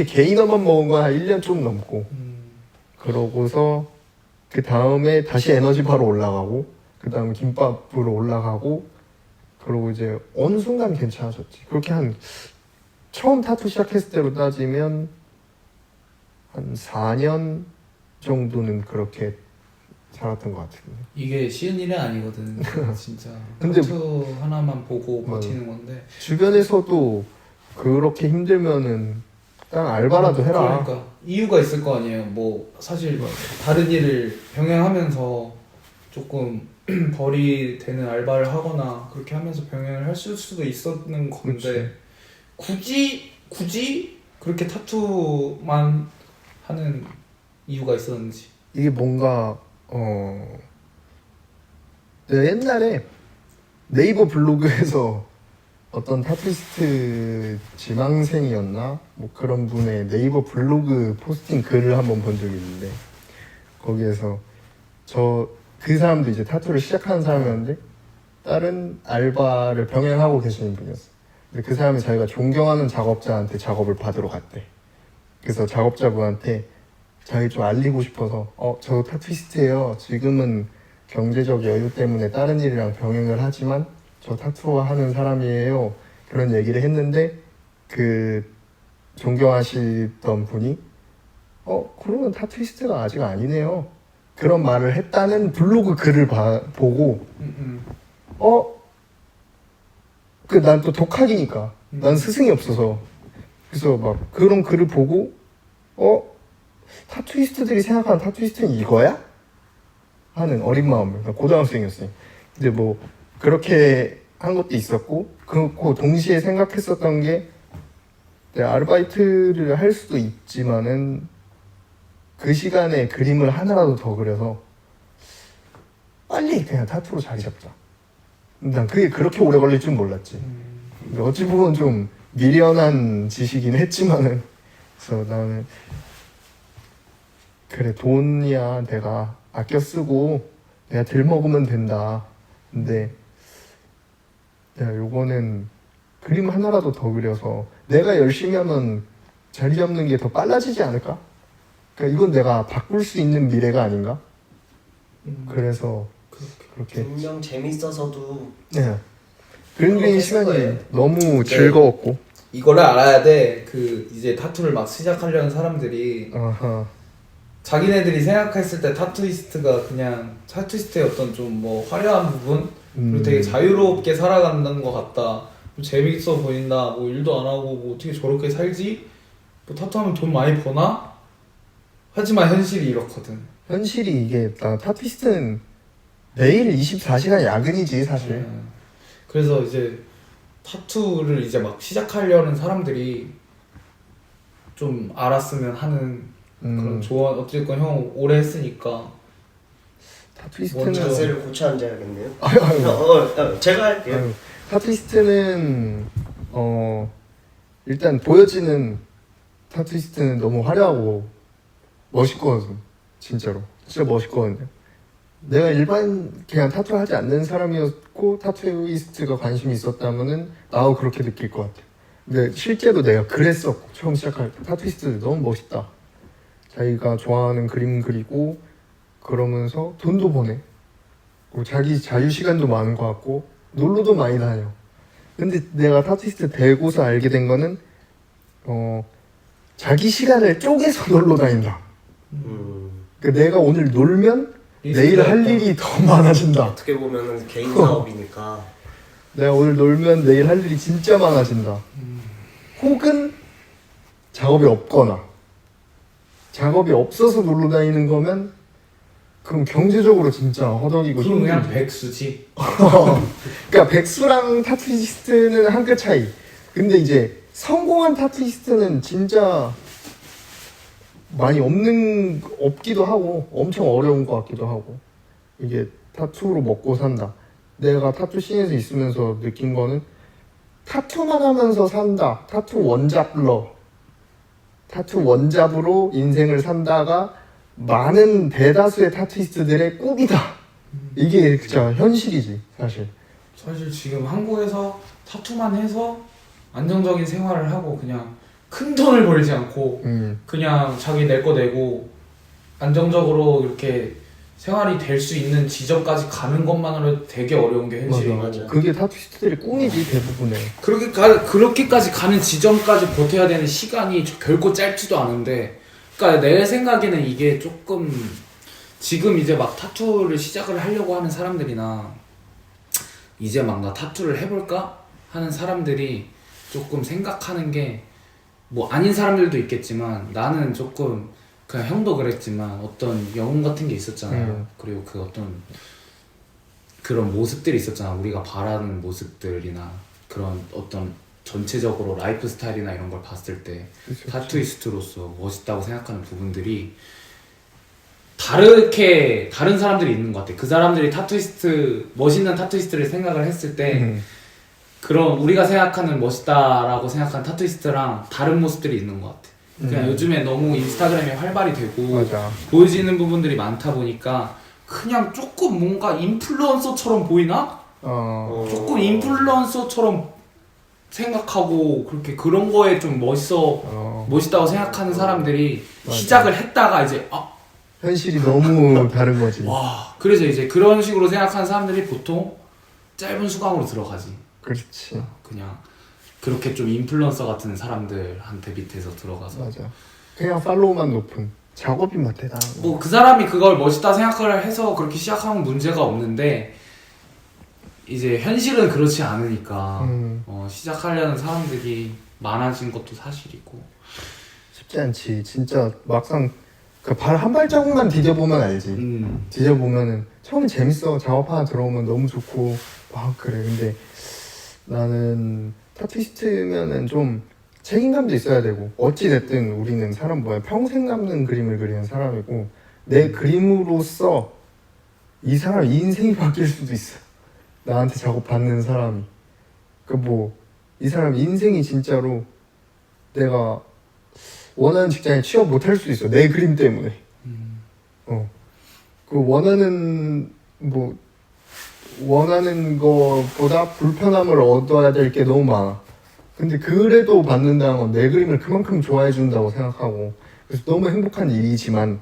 Speaker 2: 게이너만 먹은 건 한 1년 좀 넘고 그러고서 그 다음에 다시 에너지바로 올라가고 그 다음에 김밥으로 올라가고 그러고 이제 어느 순간 괜찮아졌지. 그렇게 한 처음 타투 시작했을 때로 따지면 한 4년 정도는 그렇게 살았던 것 같은데.
Speaker 4: 이게 쉬운 일은 아니거든. 진짜.
Speaker 2: 근데-
Speaker 4: 타투 하나만 보고
Speaker 2: 맞아.
Speaker 4: 버티는 건데.
Speaker 2: 주변에서도 그렇게 힘들면은 딱 알바라도 해라.
Speaker 4: 그러니까 이유가 있을 거 아니에요. 뭐 사실 다른 일을 병행하면서 조금 벌이 되는 알바를 하거나 그렇게 하면서 병행을 할 수도 있었는 건데 굳이 그렇게 타투만 하는 이유가 있었는지.
Speaker 2: 이게 뭔가 내가 옛날에 네이버 블로그에서 어떤 타투이스트 지망생이었나? 뭐 그런 분의 네이버 블로그 포스팅 글을 한번 본 적이 있는데 거기에서 그 사람도 이제 타투를 시작하는 사람이었는데 다른 알바를 병행하고 계시는 분이었어. 근데 그 사람이 자기가 존경하는 작업자한테 작업을 받으러 갔대. 그래서 작업자분한테 자기 좀 알리고 싶어서 저 타투이스트예요. 지금은 경제적 여유 때문에 다른 일이랑 병행을 하지만 저 타투 하는 사람이에요. 그런 얘기를 했는데 그 존경하시던 분이 그러면 타투이스트가 아직 아니네요. 그런 말을 했다는 블로그 글을 보고 난 또 독학이니까 난 스승이 없어서 그래서 막 그런 글을 보고 타투이스트들이 생각하는 타투이스트는 이거야? 하는 어린 마음을. 나 고등학생이었어요. 근데 뭐 그렇게 한 것도 있었고 그렇고 동시에 생각했었던 게 내가 아르바이트를 할 수도 있지만은 그 시간에 그림을 하나라도 더 그려서 빨리 그냥 타투로 자리 잡자. 난 그게 그렇게 오래 걸릴 줄 몰랐지. 어찌 보면 좀 미련한 짓이긴 했지만은 그래서 나는 그래 돈이야 내가 아껴 쓰고 내가 덜 먹으면 된다. 근데 야 요거는 그림 하나라도 더 그려서 내가 열심히 하면 자리 잡는 게 더 빨라지지 않을까? 그러니까 이건 내가 바꿀 수 있는 미래가 아닌가? 그래서 그렇게
Speaker 3: 분명 재밌어서도
Speaker 2: 네. 그림 그리는 시간이
Speaker 4: 거예요.
Speaker 2: 너무 즐거웠고
Speaker 4: 이거를 알아야 돼. 그 이제 타투를 막 시작하려는 사람들이
Speaker 2: 아하.
Speaker 4: 자기네들이 생각했을 때 타투이스트가 그냥 타투이스트의 어떤 좀 뭐 화려한 부분 그리고 되게 자유롭게 살아간다는 것 같다. 뭐 재밌어 보인다. 뭐 일도 안 하고 뭐 어떻게 저렇게 살지? 뭐 타투하면 돈 많이 버나? 하지만 현실이 이렇거든.
Speaker 2: 현실이 이게 나 타투이스트는 매일 24시간 야근이지 사실.
Speaker 4: 그래서 이제 타투를 이제 막 시작하려는 사람들이 좀 알았으면 하는 그런 조언. 어쨌건 형 오래 했으니까
Speaker 2: 타투이스트는
Speaker 3: 자세를 고쳐 앉아야겠네요.
Speaker 2: 아유.
Speaker 3: 제가 할게요.
Speaker 2: 아유, 타투이스트는 일단 보여지는 타투이스트는 너무 화려하고 멋있거든. 진짜 멋있거든요. 내가 일반 그냥 타투 하지 않는 사람이었고 타투이스트가 관심이 있었다면은 나도 그렇게 느낄 것 같아. 근데 실제로 내가 그랬었고 처음 시작할 때 타투이스트 너무 멋있다. 자기가 좋아하는 그림 그리고 그러면서 돈도 버네. 그리고 자기 자유 시간도 많은 것 같고 놀러도 많이 다녀. 근데 내가 타투이스트 되고서 알게 된 거는 자기 시간을 쪼개서 놀러 다닌다. 그러니까 내가 오늘 놀면 내일 할 일이 더 많아진다.
Speaker 3: 어떻게 보면은 개인 사업이니까.
Speaker 2: 내가 오늘 놀면 내일 할 일이 진짜 많아진다. 혹은 작업이 없거나 작업이 없어서 놀러 다니는 거면 그럼 경제적으로 진짜 허덕이고
Speaker 4: 그럼 그냥
Speaker 2: 힘들지.
Speaker 4: 백수지.
Speaker 2: 그러니까 백수랑 타투이스트는 한 끗 차이. 근데 이제 성공한 타투이스트는 진짜 많이 없기도 하고 엄청 어려운 것 같기도 하고. 이게 타투로 먹고 산다. 내가 타투 씬에서 있으면서 느낀 거는 타투만 하면서 산다. 타투 원잡으로 인생을 산다가 많은 대다수의 타투이스트들의 꿈이다. 이게 진짜 현실이지 사실.
Speaker 4: 사실 지금 한국에서 타투만 해서 안정적인 생활을 하고 그냥 큰 돈을 벌지 않고 그냥 자기 낼 거 내고 안정적으로 이렇게 생활이 될 수 있는 지점까지 가는 것만으로 되게 어려운 게 현실이고.
Speaker 3: 맞아.
Speaker 2: 그게 타투이스트들의 꿈이지 대부분의.
Speaker 4: 그렇게까지 가는 지점까지 버텨야 되는 시간이 결코 짧지도 않은데, 그러니까 내 생각에는 이게 조금 지금 이제 막 타투를 시작을 하려고 하는 사람들이나 이제 막 나 타투를 해볼까 하는 사람들이 조금 생각하는 게 뭐 아닌 사람들도 있겠지만 나는 조금 그냥 형도 그랬지만 어떤 영웅 같은 게 있었잖아요. 그리고 그 어떤 그런 모습들이 있었잖아. 우리가 바라는 모습들이나 그런 어떤 전체적으로 라이프 스타일이나 이런 걸 봤을 때
Speaker 2: 그쵸.
Speaker 4: 타투이스트로서 멋있다고 생각하는 부분들이 다른 사람들이 있는 것 같아. 그 사람들이 멋있는 타투이스트를 생각을 했을 때 그런 우리가 생각하는 멋있다라고 생각하는 타투이스트랑 다른 모습들이 있는 것 같아. 그냥 요즘에 너무 인스타그램이 활발이 되고
Speaker 2: 맞아.
Speaker 4: 보여지는 부분들이 많다 보니까 그냥 조금 뭔가 인플루언서처럼 보이나? 조금 인플루언서처럼 생각하고 그런 거에 좀 멋있다고 생각하는 사람들이
Speaker 2: 맞아.
Speaker 4: 시작을 했다가 이제
Speaker 2: 현실이 너무 다른 거지.
Speaker 4: 와, 그래서 이제 그런 식으로 생각하는 사람들이 보통 짧은 수강으로 들어가지.
Speaker 2: 그렇지.
Speaker 4: 그냥 그렇게 좀 인플루언서 같은 사람들한테 밑에서 들어가서
Speaker 2: 맞아. 그냥 팔로우만 높은 작업이 막 대단한 거.
Speaker 4: 뭐 그 사람이 그걸 멋있다 생각을 해서 그렇게 시작하면 문제가 없는데 이제 현실은 그렇지 않으니까 시작하려는 사람들이 많아진 것도 사실이고.
Speaker 2: 쉽지 않지. 진짜 막상 그 발 한 발자국만 디뎌보면 알지. 디뎌보면은 처음에 재밌어. 작업 하나 들어오면 너무 좋고 막 그래. 근데 나는 타투이스트면은 좀 책임감도 있어야 되고 어찌됐든 우리는 사람 뭐야 평생 남는 그림을 그리는 사람이고 내 그림으로써 이 사람 인생이 바뀔 수도 있어. 나한테 작업 받는 사람이. 그 뭐 이 사람 인생이 진짜로 내가 원하는 직장에 취업 못할 수도 있어. 내 그림 때문에. 그 원하는 거보다 불편함을 얻어야 될 게 너무 많아. 근데 그래도 받는다는 건 내 그림을 그만큼 좋아해 준다고 생각하고 그래서 너무 행복한 일이지만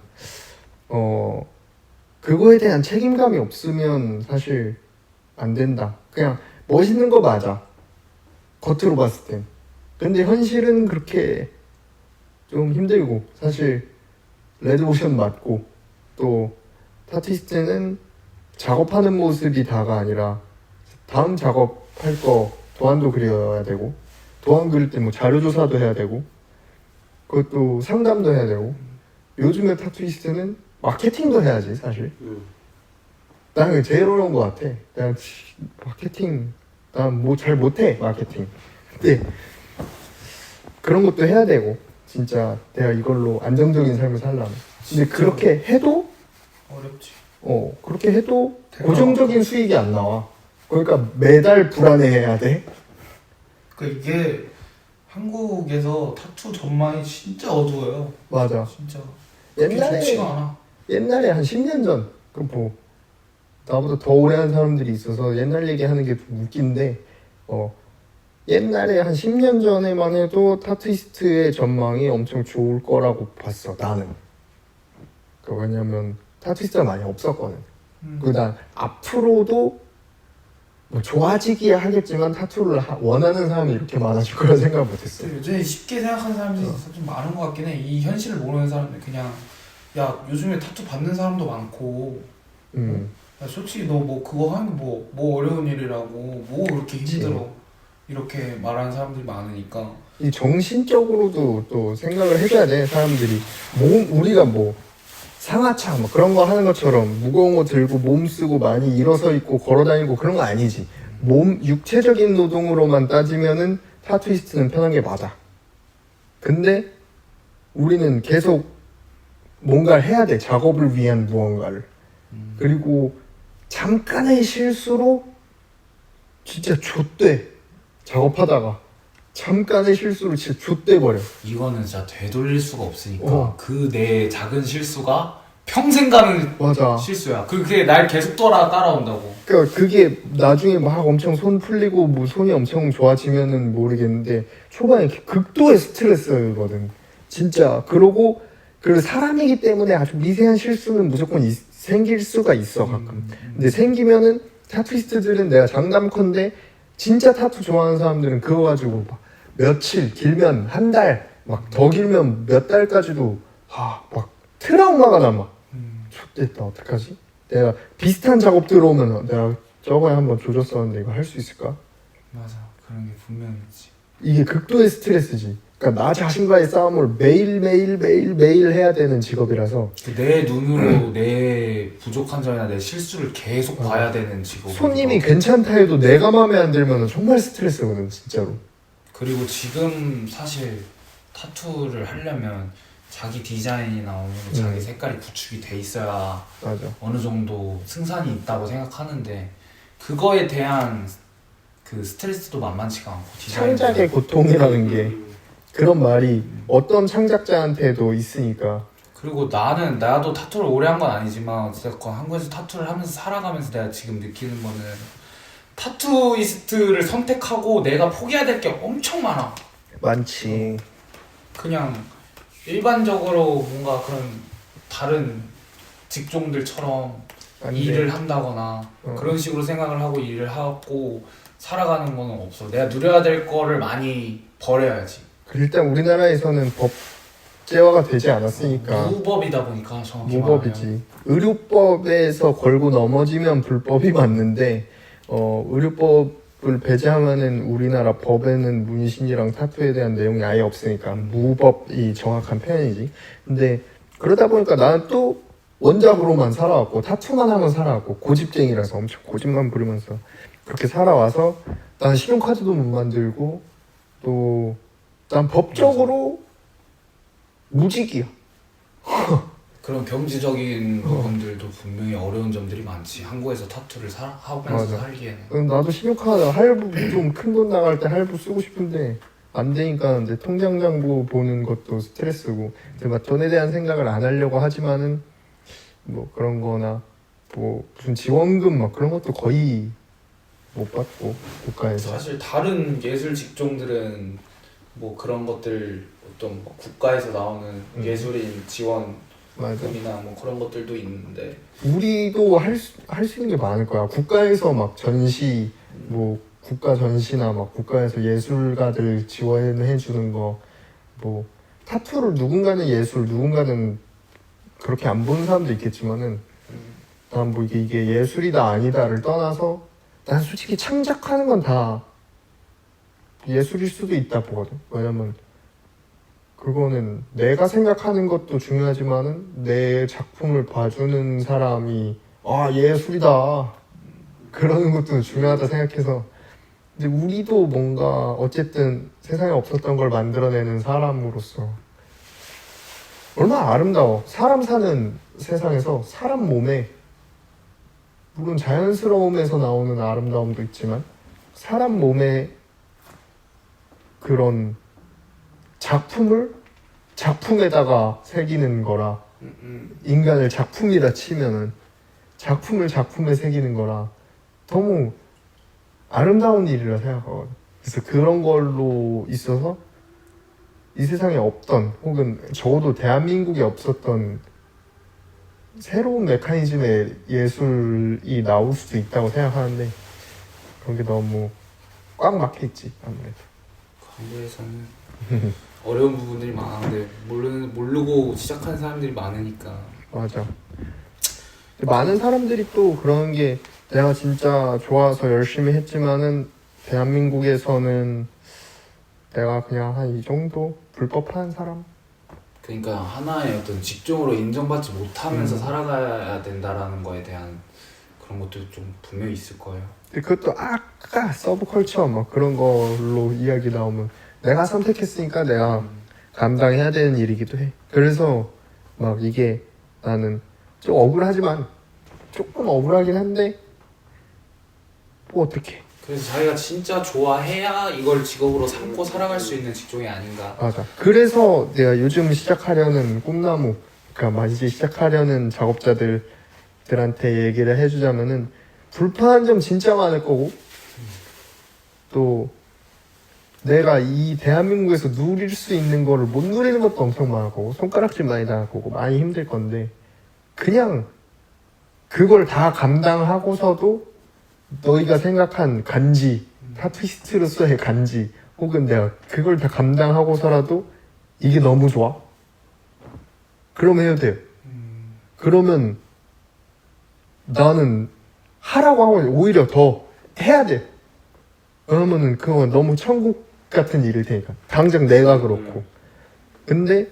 Speaker 2: 그거에 대한 책임감이 없으면 사실 안 된다. 그냥 멋있는 거 맞아. 겉으로 봤을 땐. 근데 현실은 그렇게 좀 힘들고 사실 레드오션 맞고 또 타투이스트는 작업하는 모습이 다가 아니라 다음 작업할 거 도안도 그려야 되고 도안 그릴 때 뭐 자료조사도 해야 되고 그것도 상담도 해야 되고 요즘에 타투이스트는 마케팅도 해야지 사실. 나는 그게 제일 어려운 것 같아. 내가 마케팅 난 뭐 잘 못해 마케팅. 근데 그런 것도 해야 되고 진짜 내가 이걸로 안정적인 삶을 살려면. 근데 그렇게 해도
Speaker 4: 어렵지.
Speaker 2: 그렇게 해도
Speaker 4: 대박.
Speaker 2: 고정적인 수익이 안 나와. 그러니까 매달 불안해해야 돼.
Speaker 4: 그러니까 이게 한국에서 타투 전망이 진짜 어두워요.
Speaker 2: 맞아.
Speaker 4: 진짜 그렇게 좋지가 않아.
Speaker 2: 옛날에 한 10년 전, 그 뭐, 나보다 더 오래 한 사람들이 있어서 옛날 얘기하는 게 좀 웃긴데, 옛날에 한 10년 전에만 해도 타투이스트의 전망이 엄청 좋을 거라고 봤어, 나는. 왜냐면 타투이스트가 많이 없었거든. 그리고 난 앞으로도 뭐 좋아지기야 하겠지만 타투를 원하는 사람이 이렇게 많아질 거라 생각 못했어.
Speaker 4: 요즘에 쉽게 생각하는 사람들이 좀 많은 것 같긴 해. 이 현실을 모르는 사람들 그냥 야 요즘에 타투 받는 사람도 많고 야, 솔직히 너 뭐 그거 하는 게 뭐 어려운 일이라고 뭐 그렇게 힘들어 이렇게 말하는 사람들이 많으니까
Speaker 2: 이 정신적으로도 또 생각을 해줘야 돼. 사람들이 우리가 뭐 상하차 뭐 그런 거 하는 것처럼 무거운 거 들고 몸 쓰고 많이 일어서 있고 걸어 다니고 그런 거 아니지. 육체적인 노동으로만 따지면은 타투이스트는 편한 게 맞아. 근데 우리는 계속 뭔가를 해야 돼. 작업을 위한 무언가를. 그리고 잠깐의 실수로 진짜 좆돼. 작업하다가 잠깐의 실수로 진짜 좆돼 버려.
Speaker 1: 이거는 진짜 되돌릴 수가 없으니까
Speaker 2: 어.
Speaker 1: 그 내 작은 실수가 평생 가는
Speaker 2: 맞아.
Speaker 1: 실수야. 그게 날 계속 따라온다고.
Speaker 2: 그러니까 그게 나중에 막 엄청 손 풀리고 뭐 손이 엄청 좋아지면은 모르겠는데 초반에 극도의 스트레스거든. 진짜. 그리고 사람이기 때문에 아주 미세한 실수는 무조건 생길 수가 있어 가끔. 근데 생기면은 타투이스트들은 내가 장담컨대 진짜 타투 좋아하는 사람들은 그거 가지고 막 며칠 길면 한 달 막 더 길면 몇 달까지도 막 트라우마가 남아. X됐다 어떡하지? 내가 비슷한 작업 들어오면 내가 저번에 한번 조졌었는데 이거 할 수 있을까?
Speaker 4: 맞아 그런 게 분명히 있지.
Speaker 2: 이게 극도의 스트레스지. 그러니까 나 자신과의 싸움을 매일 해야 되는 직업이라서
Speaker 1: 내 눈으로 내 부족한 점이나 내 실수를 계속 봐야 되는 직업.
Speaker 2: 손님이 괜찮다 해도 내가 마음에 안 들면 정말 스트레스거든 진짜로.
Speaker 1: 그리고 지금 사실 타투를 하려면 자기 디자인이나 어느 정도 자기 색깔이 구축이 돼 있어야
Speaker 2: 맞아.
Speaker 1: 어느 정도 승산이 있다고 생각하는데 그거에 대한 그 스트레스도 만만치가 않고
Speaker 2: 창작의 고통이라는 게 그런 말이 어떤 창작자한테도 있으니까.
Speaker 1: 그리고 나도 타투를 오래 한 건 아니지만 어쨌건 한국에서 타투를 하면서 살아가면서 내가 지금 느끼는 거는 타투이스트를 선택하고 내가 포기해야 될 게 엄청 많아.
Speaker 2: 많지.
Speaker 1: 그냥 일반적으로 뭔가 그런 다른 직종들처럼
Speaker 2: 안 돼.
Speaker 1: 일을 한다거나 그런 식으로 생각을 하고 일을 하고 살아가는 거는 없어. 내가 누려야 될 거를 많이 버려야지.
Speaker 2: 일단 우리나라에서는 법제화가 되지 않았으니까
Speaker 1: 무법이다 보니까 정확히
Speaker 2: 무법이지. 의료법에서 걸고 넘어지면 불법이 맞는데 의료법을 배제하면은 우리나라 법에는 문신이랑 타투에 대한 내용이 아예 없으니까 무법이 정확한 표현이지. 근데 그러다 보니까 나는 또 원작으로만 살아왔고 타투만 하면 살아왔고 고집쟁이라서 엄청 고집만 부리면서 그렇게 살아와서 난 신용카드도 못 만들고 또 난 법적으로 무직이야.
Speaker 1: 그런 경제적인 부분들도 분명히 어려운 점들이 많지. 한국에서 타투를 하면서
Speaker 2: 맞아.
Speaker 1: 살기에는.
Speaker 2: 나도 신용카드 할부 좀 큰 돈 나갈 때 할부 쓰고 싶은데 안 되니까 내 통장 잔고 보는 것도 스트레스고. 근데 막 돈에 대한 생각을 안 하려고 하지만은 뭐 그런 거나 뭐 무슨 지원금 막 그런 것도 거의 못 받고 국가에서.
Speaker 1: 사실 다른 예술 직종들은 뭐 그런 것들 어떤 뭐 국가에서 나오는 예술인 지원금이나
Speaker 2: 맞아.
Speaker 1: 뭐 그런 것들도 있는데
Speaker 2: 우리도 할 수 있는 게 많을 거야. 국가에서 막 전시, 뭐 국가 전시나 막 국가에서 예술가들 지원해 주는 거, 뭐 타투를 누군가는 예술, 누군가는 그렇게 안 보는 사람도 있겠지만은 난 뭐 이게 예술이다 아니다를 떠나서 난 솔직히 창작하는 건 다 예술일 수도 있다 보거든. 왜냐면 그거는 내가 생각하는 것도 중요하지만은 내 작품을 봐주는 사람이 예술이다 그러는 것도 중요하다 생각해서 근데 우리도 뭔가 어쨌든 세상에 없었던 걸 만들어내는 사람으로서 얼마나 아름다워. 사람 사는 세상에서 사람 몸에 물론 자연스러움에서 나오는 아름다움도 있지만 사람 몸에 그런 작품에다가 새기는 거라 인간을 작품이라 치면은 작품을 작품에 새기는 거라 너무 아름다운 일이라 생각하거든. 그래서 그런 걸로 있어서 이 세상에 없던 혹은 적어도 대한민국에 없었던 새로운 메커니즘의 예술이 나올 수도 있다고 생각하는데 그런 게 너무 꽉 막혀있지 아무래도.
Speaker 1: 광고에서는 어려운 부분들이 많은데 모르고 시작한 사람들이 많으니까.
Speaker 2: 맞아. 많은 사람들이 또 그런 게 내가 진짜 좋아서 열심히 했지만은 대한민국에서는 내가 그냥 한 이 정도 불법한 사람?
Speaker 1: 그러니까 하나의 어떤 직종으로 인정받지 못하면서 살아가야 된다라는 거에 대한 그런 것도 좀 분명히 있을 거예요.
Speaker 2: 근데 그것도 아까 서브컬처 막 그런 걸로 이야기 나오면 내가 선택했으니까 내가 감당해야 되는 일이기도 해. 그래서 막 이게 나는 좀 억울하지만 조금 억울하긴 한데 뭐 어떡해.
Speaker 1: 그래서 자기가 진짜 좋아해야 이걸 직업으로 삼고 살아갈 수 있는 직종이 아닌가.
Speaker 2: 맞아. 그래서 내가 요즘 시작하려는 꿈나무, 그러니까 막 이제 시작하려는 작업자들한테 얘기를 해주자면은 불편한 점 진짜 많을 거고 또 내가 이 대한민국에서 누릴 수 있는 거를 못 누리는 것도 엄청 많을 거고 손가락질 많이 당할 거고 많이 힘들 건데 그냥 그걸 다 감당하고서도 너희가 생각한 간지, 타투이스트로서의 간지 혹은 내가 그걸 다 감당하고서라도 이게 너무 좋아? 그러면 해도 돼요. 그러면 나는 하라고 하고 오히려 더 해야 돼. 그러면은 그건 너무 천국 같은 일일 테니까. 당장 내가 그렇고. 근데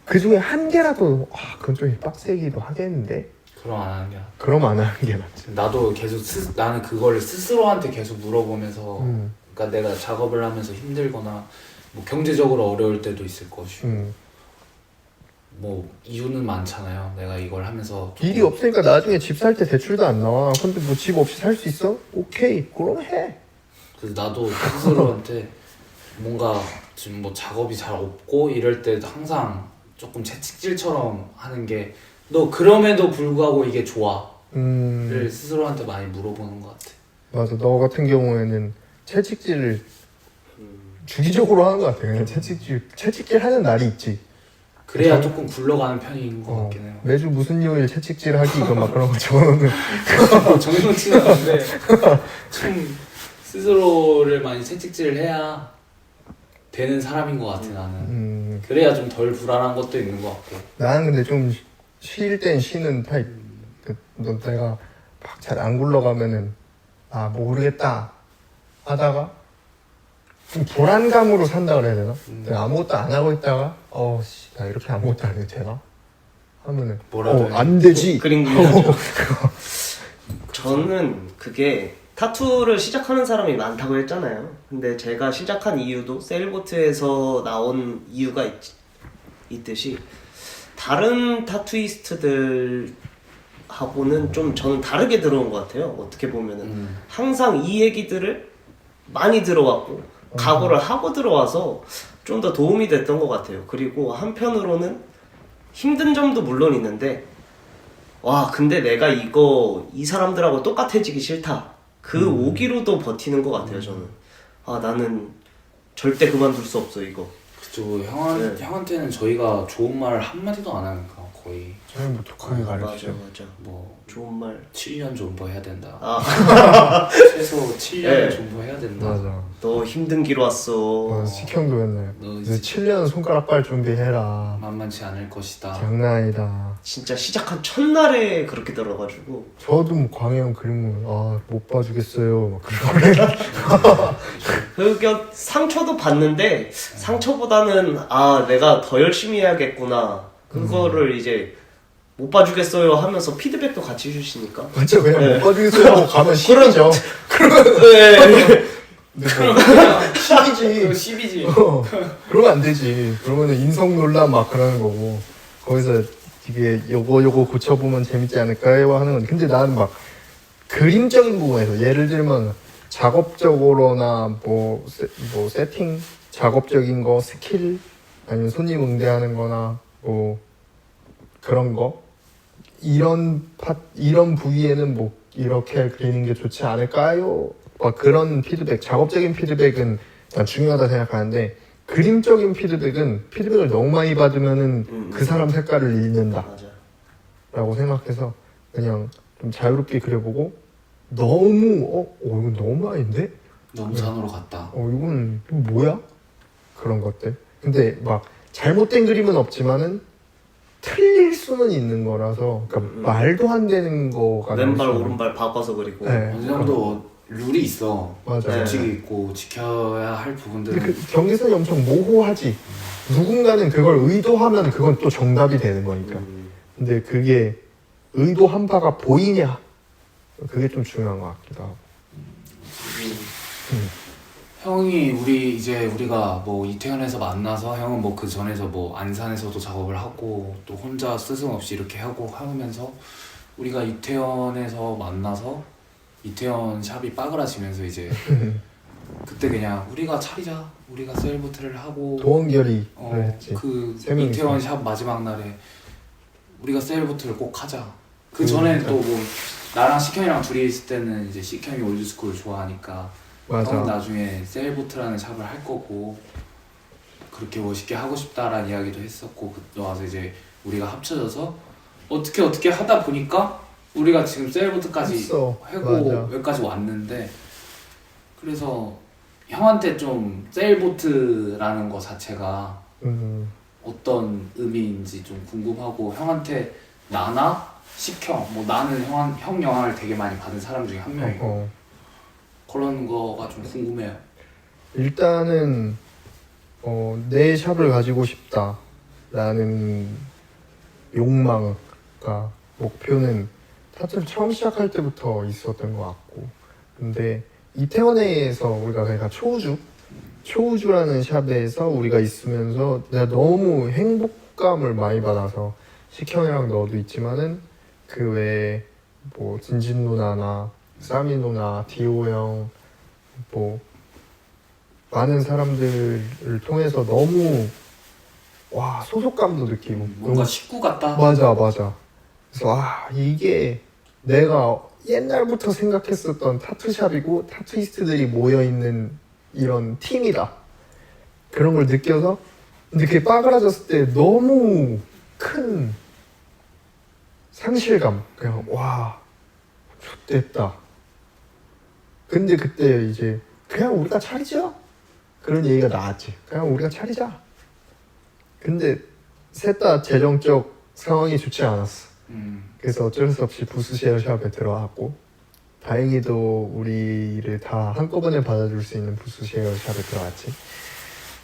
Speaker 2: 그 중에 한 개라도 그건 좀 빡세기도 하겠는데
Speaker 1: 그럼 안 하는 게 낫다.
Speaker 2: 그럼 안 하는 게 낫지.
Speaker 1: 나도 계속 나는 그걸 스스로한테 계속 물어보면서 그러니까 내가 작업을 하면서 힘들거나 뭐 경제적으로 어려울 때도 있을 것이고 뭐 이유는 많잖아요. 내가 이걸 하면서
Speaker 2: 일이 없으니까 나중에 집 살 때 대출도 안 나와. 근데 뭐 집 없이 살 수 있어? 오케이, 그럼 해.
Speaker 1: 그래서 나도 스스로한테 뭔가 지금 뭐 작업이 잘 없고 이럴 때 항상 조금 채찍질처럼 하는 게 너 그럼에도 불구하고 이게 좋아?를 스스로한테 많이 물어보는 것 같아.
Speaker 2: 맞아. 너 같은 경우에는 채찍질을 주기적으로 하는 것 같아. 그냥 채찍질 하는 날이 있지.
Speaker 1: 그래야 조금 굴러가는 편인 것 같긴 해요.
Speaker 2: 매주 무슨 요일 채찍질 하기 이거 막 그런 거 적어놓는.
Speaker 1: 정성치는 않은데 좀 스스로를 많이 채찍질을 해야 되는 사람인 것 같아 나는. 그래야 좀 덜 불안한 것도 있는 것 같고.
Speaker 2: 나는 근데 좀 쉴 땐 쉬는 타입. 너 내가 막 잘 안 굴러가면은 모르겠다 하다가 좀 불안감으로 산다 그래야 되나? 내가 아무것도 안 하고 있다가 나 이렇게 아무것도 안 해도 되나? 하면은
Speaker 1: 뭐라도
Speaker 2: 안 되지.
Speaker 3: 그림 그려야죠. 저는 그게 타투를 시작하는 사람이 많다고 했잖아요. 근데 제가 시작한 이유도 세일보트에서 나온 이유가 있듯이 다른 타투이스트들하고는 좀 저는 다르게 들어온 것 같아요. 어떻게 보면은 항상 이 얘기들을 많이 들어왔고 각오를 하고 들어와서 좀 더 도움이 됐던 것 같아요. 그리고 한편으로는 힘든 점도 물론 있는데 근데 내가 이 사람들하고 똑같아지기 싫다. 그 오기로도 버티는 것 같아요. 저는 나는 절대 그만둘 수 없어 이거.
Speaker 1: 그쵸. 형한테는 저희가 좋은 말 한마디도 안 하니까 거의
Speaker 2: 저희 뭐 독하게 가르치죠.
Speaker 3: 맞아.
Speaker 1: 뭐
Speaker 3: 좋은 말.
Speaker 1: 7년 존버해야 된다. 최소 7년
Speaker 3: 네.
Speaker 1: 존버해야 된다.
Speaker 2: 맞아.
Speaker 3: 너 힘든 길 왔어.
Speaker 2: 식형도 맨날
Speaker 1: 너
Speaker 2: 이제
Speaker 1: 이제
Speaker 2: 7년 손가락발 준비해라.
Speaker 1: 만만치 않을 것이다.
Speaker 2: 장난 아니다.
Speaker 3: 진짜 시작한 첫날에 그렇게 들어가지고
Speaker 2: 저도 뭐 광해형 그림을 못 봐주겠어요. 막 그러래.
Speaker 3: 그 상처도 받는데 상처보다는 내가 더 열심히 해야겠구나. 그거를 이제 못 봐주겠어요 하면서 피드백도 같이 주시니까.
Speaker 2: 맞죠? 그냥
Speaker 3: 네.
Speaker 2: 못 봐주겠어요 하고 가면 시비죠.
Speaker 3: 네.
Speaker 4: 그럼 그냥
Speaker 2: 시비지.
Speaker 4: 그 10이지.
Speaker 2: 그러면 안 되지. 그러면은 인성 논란 막 그러는 거고. 거기서 이게 요거 고쳐보면 재밌지 않을까요? 하는 건데. 근데 나는 막 그림적인 부분에서 예를 들면 작업적으로나 뭐 세팅, 작업적인 거, 스킬, 아니면 손님 응대하는 거나 뭐 그런 거. 이런 부위에는 뭐 이렇게 그리는 게 좋지 않을까요? 막 그런 피드백, 작업적인 피드백은 난 중요하다 생각하는데 그림적인 피드백을 너무 많이 받으면은 그 사람 색깔을 잃는다
Speaker 3: 맞아.
Speaker 2: 라고 생각해서 그냥 좀 자유롭게 그려보고 너무 이건 너무 아닌데?
Speaker 1: 너무 산으로 갔다.
Speaker 2: 이건 뭐야? 그런 것들. 근데 막 잘못된 그림은 없지만은 틀릴 수는 있는 거라서 그러니까 말도 안 되는 거가
Speaker 3: 왼발
Speaker 2: 나올 수 있는-
Speaker 3: 오른발 바꿔서 그리고.
Speaker 2: 네.
Speaker 1: 어느 정도 룰이 있어.
Speaker 2: 맞아.
Speaker 3: 네.
Speaker 1: 규칙이 있고 지켜야 할 부분들은
Speaker 2: 근데 그 경계선이 엄청 모호하지. 누군가는 그걸 의도하면 그건 또 정답이 되는 거니까. 근데 그게 의도한 바가 보이냐? 그게 좀 중요한 것 같기도 하고.
Speaker 1: 형이 우리가 뭐 이태원에서 만나서 형은 뭐 그 전에서 뭐 안산에서도 작업을 하고 또 혼자 스승 없이 이렇게 하면서 우리가 이태원에서 만나서 이태원 샵이 빠그라지면서 이제 그때 그냥 우리가 차리자, 우리가 셀부트를 하고
Speaker 2: 도원결이 그랬지.
Speaker 1: 그
Speaker 2: 세 명이서.
Speaker 1: 이태원 샵 마지막 날에 우리가 셀부트를 꼭 하자. 그 전에 또 뭐 나랑 식형이랑 둘이 있을 때는 이제 식형이 올드스쿨 좋아하니까
Speaker 2: 맞아.
Speaker 1: 형은 나중에 셀보트라는 샵을 할 거고 그렇게 멋있게 하고 싶다라는 이야기도 했었고 그때 와서 이제 우리가 합쳐져서 어떻게 하다 보니까 우리가 지금 셀보트까지
Speaker 2: 했어.
Speaker 1: 하고
Speaker 2: 맞아.
Speaker 1: 여기까지 왔는데 그래서 형한테 좀 셀보트라는 거 자체가 어떤 의미인지 좀 궁금하고 형한테 나나 식형 뭐 나는 형 영향을 되게 많이 받은 사람 중에 한 명이고 그런 거가 좀 궁금해요.
Speaker 2: 일단은 내 샵을 가지고 싶다라는 욕망과 목표는 타투를 처음 시작할 때부터 있었던 것 같고, 근데 이태원에서 우리가 그러니까 초우주라는 샵에서 우리가 있으면서 내가 너무 행복감을 많이 받아서 식형이랑 너도 있지만은 그 외에 뭐 진진 누나나 싸미 누나, 디오 형, 뭐 많은 사람들을 통해서 너무 와 소속감도 느끼고
Speaker 1: 뭔가 식구 같다.
Speaker 2: 맞아. 그래서 이게 내가 옛날부터 생각했었던 타투샵이고 타투이스트들이 모여있는 이런 팀이다 그런 걸 느껴서 근데 그게 빠그라졌을 때 너무 큰 상실감 그냥 와 X됐다 근데 그때 이제 그냥 우리가 차리자 그런 얘기가 나왔지 그냥 우리가 차리자 근데 셋 다 재정적 상황이 좋지 않았어 그래서 어쩔 수 없이 부스 쉐어샵에 들어왔고 다행히도 우리를 다 한꺼번에 받아줄 수 있는 부스 쉐어샵에 들어왔지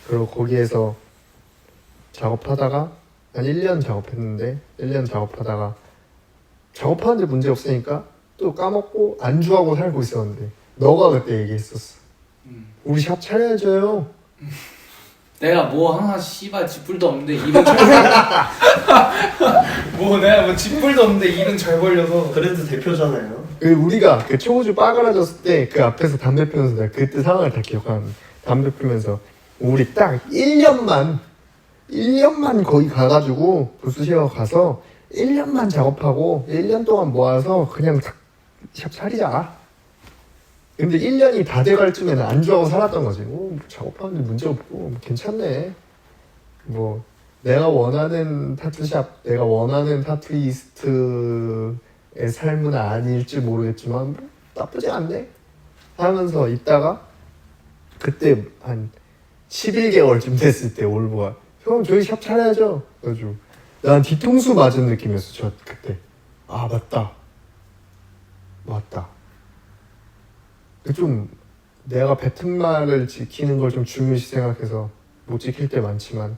Speaker 2: 그리고 거기에서 작업하다가 한 1년 작업했는데 1년 작업하다가 작업하는데 문제 없으니까 또 까먹고 안주하고 살고 있었는데 너가 그때 얘기했었어 우리 샵 차려야죠
Speaker 1: 내가 뭐 항상 씨발 쥐뿔도 없는데 일은 잘
Speaker 4: 뭐 내가 뭐 쥐뿔도 없는데 일은 잘 벌려서
Speaker 3: 그래도 대표잖아요.
Speaker 2: 우리가 그 초우주 빠그라졌을 때 그 앞에서 담배 피면서 내가 그때 상황을 다 기억하는데 담배 피면서 우리 딱 1년만 거기 가가지고 부스쉐어 가서 1년만 작업하고 1년 동안 모아서 그냥 샵 차리자 근데 1년이 다 돼갈 쯤에는 안주하고 살았던 거지 작업하는데 문제 없고 괜찮네 뭐 내가 원하는 타투샵 내가 원하는 타투이스트의 삶은 아닐지 모르겠지만 나쁘지 않네 하면서 있다가 그때 한 11개월쯤 됐을 때 올보가 형 저희 샵 차려야죠 그래가지고 난 뒤통수 맞은 느낌이었어 저 그때 맞다 좀 내가 뱉은 말을 지키는 걸 좀 중요시 생각해서 못 지킬 때 많지만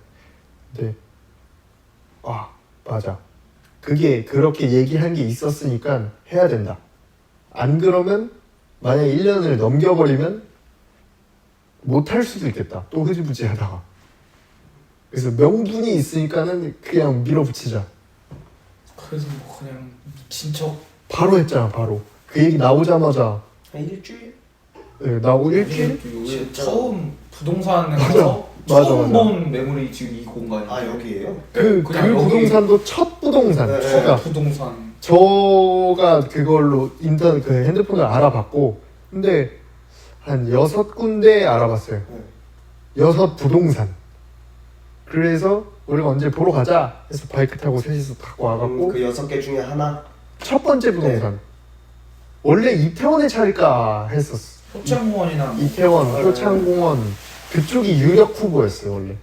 Speaker 2: 근데 맞아 그게 그렇게 얘기한 게 있었으니까 해야 된다. 안 그러면 만약에 1년을 넘겨버리면 못할 수도 있겠다. 또 흐지부지 하다가. 그래서 명분이 있으니까는 그냥 밀어붙이자.
Speaker 4: 그래서 뭐 그냥 친척
Speaker 2: 바로 했잖아, 바로. 그 얘기 나오자마자
Speaker 3: 한 일주일?
Speaker 2: 나오고 일주일?
Speaker 4: 진짜 처음 부동산에서
Speaker 2: 맞아.
Speaker 4: 처음
Speaker 2: 맞아.
Speaker 4: 본 매물이 지금 이 공간이에요.
Speaker 3: 아 여기에요?
Speaker 2: 그
Speaker 4: 그냥 여기-
Speaker 2: 부동산도 첫 부동산.
Speaker 3: 네,
Speaker 2: 제가
Speaker 4: 부동산.
Speaker 2: 저가 그걸로 인터넷 그 핸드폰을 알아봤고, 근데 한 6군데 알아봤어요.
Speaker 3: 네.
Speaker 2: 6 부동산. 그래서 우리가 언제 보러 가자 해서 바이크 타고 셋이서 갖고 와갖고
Speaker 3: 그 6개 중에 하나?
Speaker 2: 첫 번째 부동산. 원래 이태원에 차릴까 했었어.
Speaker 4: 효창공원이나 뭐.
Speaker 2: 이태원, 효창공원 그쪽이 유력 후보였어요 원래.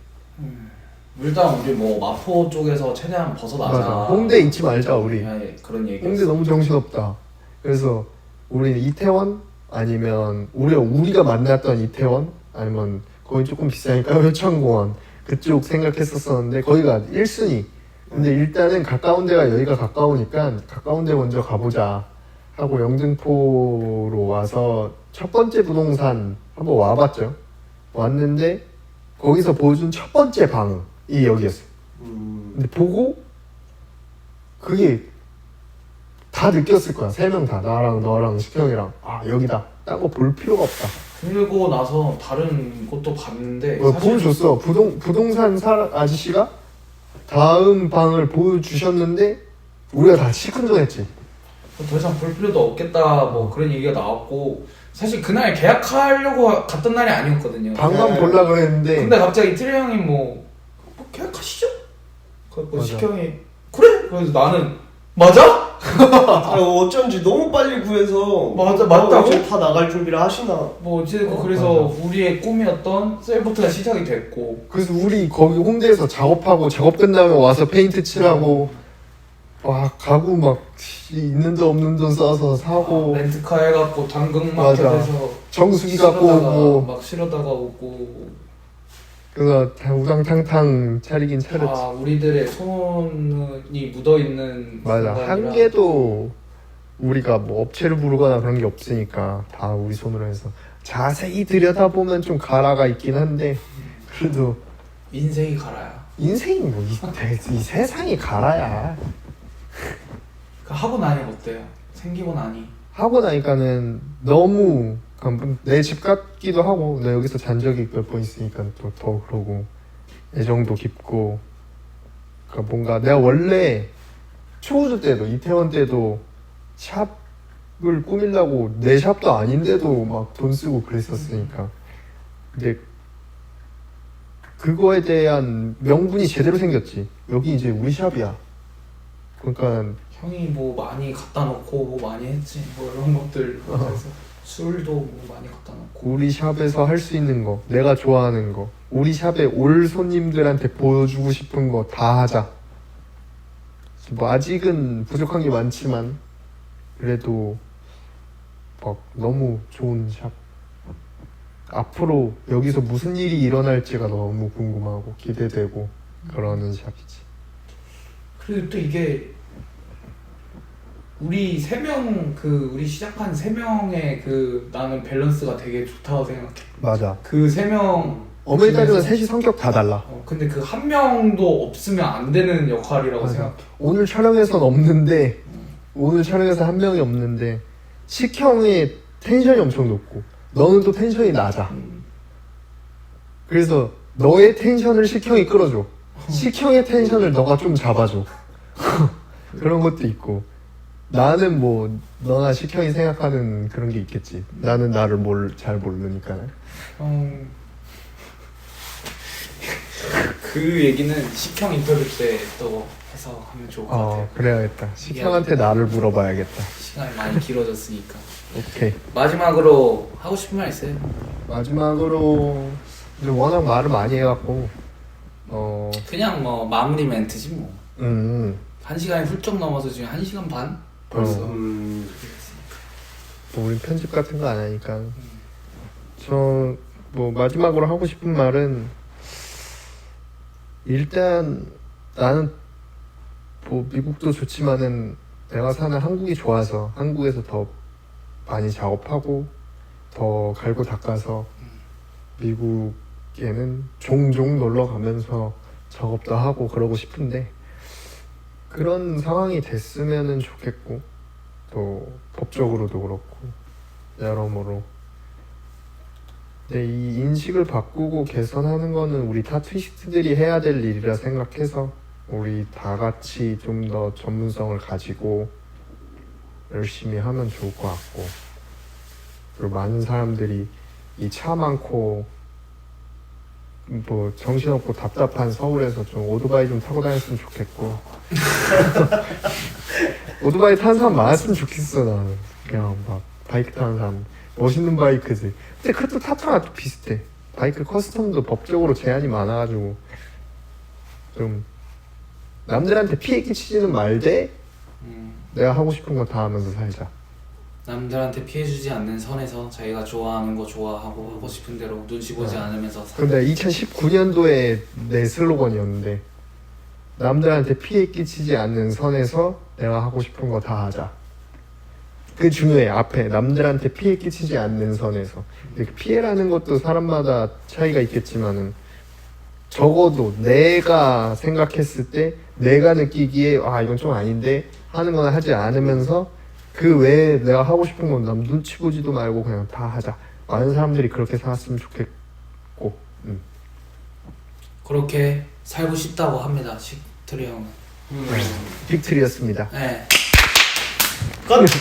Speaker 4: 일단 우리 뭐 마포 쪽에서 최대한 벗어나자.
Speaker 2: 맞아. 홍대 잊지 말자 우리.
Speaker 4: 아니, 그런 얘기.
Speaker 2: 홍대 너무 정신없다. 그래서 우리는 이태원 아니면 우리가 만났던 이태원 아니면 거기 조금 비싸니까 효창공원 그쪽 생각했었었는데 거기가 1순위. 근데 일단은 가까운 데가 여기가 가까우니까 가까운 데 먼저 가보자 하고 영등포로 와서 첫 번째 부동산 한번 와봤죠. 왔는데 거기서 보여준 첫 번째 방이 여기였어요. 근데 보고 그게 다 느꼈을 거야. 3명 다. 나랑 너랑 식형이랑 아 여기다. 딴 거 볼 필요가 없다.
Speaker 4: 그리고 나서 다른 곳도 봤는데
Speaker 2: 보여줬어. 부동산 아저씨가 다음 방을 보여주셨는데 우리가 다 시큰둥했지.
Speaker 4: 더 이상 볼 필요도 없겠다 뭐 그런 얘기가 나왔고 사실 그날 계약하려고 갔던 날이 아니었거든요.
Speaker 2: 방만
Speaker 3: 네.
Speaker 2: 볼라 그랬는데
Speaker 4: 근데 갑자기 트레 형이 뭐 계약하시죠? 그래서
Speaker 3: 맞아.
Speaker 4: 식형이 그래? 그래서 나는 맞아?
Speaker 3: 아, 어쩐지 너무 빨리 구해서
Speaker 4: 맞다고?
Speaker 3: 이제 다 나갈 준비를 하시나.
Speaker 4: 뭐 어찌됐건 그래서 우리의 꿈이었던 셀부트가 시작이 됐고
Speaker 2: 그래서 우리 거기 홍대에서 작업하고 작업 끝나면 와서 페인트 칠하고 와 가구 막 있는 돈 없는 돈 써서 사고
Speaker 4: 렌트카 해갖고 당근마켓에서
Speaker 2: 정수기 갖고
Speaker 4: 실어다가
Speaker 2: 오고
Speaker 4: 막 실어다가 오고
Speaker 2: 그래서 다 우당탕탕 차리긴 차렸지.
Speaker 4: 다 우리들의 손이 묻어있는
Speaker 2: 맞아.
Speaker 4: 공간이라.
Speaker 2: 한 개도 우리가 뭐 업체를 부르거나 그런 게 없으니까 다 우리 손으로 해서 자세히 들여다보면 좀 가라가 있긴 한데 그래도
Speaker 4: 인생이 가라야.
Speaker 2: 인생이 뭐 이 세상이 가라야.
Speaker 4: 그 하고 나니 어때요? 생기고 나니
Speaker 2: 하고 나니까는 너무 내 집 같기도 하고 나 여기서 잔 적이 몇 번 있으니까 또 더 그러고 애정도 깊고 그러니까 뭔가 내가 원래 초우주 때도 이태원 때도 샵을 꾸밀라고 내 샵도 아닌데도 막 돈 쓰고 그랬었으니까 근데 그거에 대한 명분이 제대로 생겼지. 여기 이제 우리 샵이야. 그러니까
Speaker 4: 형이 뭐 많이 갖다 놓고 뭐 많이 했지 뭐 이런 것들 그래서 술도 뭐 많이 갖다 놓고
Speaker 2: 우리 샵에서 할 수 있는 거, 내가 좋아하는 거, 우리 샵에 올 손님들한테 보여주고 싶은 거 다 하자. 뭐 아직은 부족한 게 많지만 그래도 막 너무 좋은 샵. 앞으로 여기서 무슨 일이 일어날지가 너무 궁금하고 기대되고 그러는 샵이지.
Speaker 4: 그리고 또 이게 우리 3명 우리 시작한 3명의 나는 밸런스가 되게 좋다고 생각해.
Speaker 2: 맞아.
Speaker 4: 그 3명
Speaker 2: 어머니 딸이랑 셋이 성격 다 달라.
Speaker 4: 근데 그 한 명도 없으면 안 되는 역할이라고
Speaker 2: 맞아.
Speaker 4: 생각해.
Speaker 2: 오늘 촬영에선 없는데 오늘 촬영에서 한 명이 없는데 식형의 텐션이 엄청 높고 너는 또 텐션이 낮아. 그래서 너의 텐션을 식형이 끌어줘. 식형의 텐션을 너가 좀 잡아줘. 그런 것도 있고 나는 뭐 너나 식형이 생각하는 그런 게 있겠지. 나는 나를 잘 모르니까.
Speaker 4: 그 얘기는 식형 인터뷰 때 또 해서 하면 좋을 것 같아요.
Speaker 2: 그래야겠다. 식형한테 나를 물어봐야겠다.
Speaker 4: 시간이 많이 길어졌으니까.
Speaker 2: 오케이.
Speaker 4: 마지막으로 하고 싶은 말 있어요?
Speaker 2: 마지막으로 이제 워낙 말을 많이 해갖고
Speaker 4: 그냥 뭐 마무리 멘트지 뭐. 1시간이 훌쩍 넘어서 지금 1시간 반? 벌써.
Speaker 2: 뭐 우리 편집 같은 거 안 하니까. 저 뭐 마지막으로 하고 싶은 말은 일단 나는 뭐 미국도 좋지만은 내가 사는 한국이 좋아서 한국에서 더 많이 작업하고 더 갈고 닦아서 미국에는 종종 놀러 가면서 작업도 하고 그러고 싶은데 그런 상황이 됐으면은 좋겠고 또 법적으로도 그렇고 여러모로 근데 이 인식을 바꾸고 개선하는 거는 우리 타투이스트들이 해야 될 일이라 생각해서 우리 다 같이 좀 더 전문성을 가지고 열심히 하면 좋을 것 같고 그리고 많은 사람들이 이 차 많고 뭐 정신없고 답답한 서울에서 좀 오토바이 좀 타고 다녔으면 좋겠고 오토바이 타는 사람 많았으면 좋겠어 나는 그냥 막 바이크 타는 사람 멋있는 바이크지 근데 그것도 타투랑 또 비슷해 바이크 커스텀도 법적으로 제한이 많아가지고 좀 남들한테 피해 끼치지는 말되 내가 하고 싶은 거 다 하면서 살자
Speaker 1: 남들한테 피해주지 않는 선에서 자기가 좋아하는 거 좋아하고 하고 싶은 대로 눈치 보지 않으면서
Speaker 2: 근데 2019년도에 내 슬로건이었는데 남들한테 피해 끼치지 않는 선에서 내가 하고 싶은 거 다 하자 그게 중요해 앞에 남들한테 피해 끼치지 않는 선에서 근데 그 피해라는 것도 사람마다 차이가 있겠지만은 적어도 내가 생각했을 때 내가 느끼기에 아 이건 좀 아닌데 하는 건 하지 않으면서 그 외에 내가 하고 싶은 건 남 눈치 보지도 말고 그냥 다 하자 많은 사람들이 그렇게 살았으면 좋겠고
Speaker 1: 그렇게 살고 싶다고 합니다. 식트리 형은.
Speaker 2: 빅트리였습니다
Speaker 1: 네.
Speaker 3: 끝!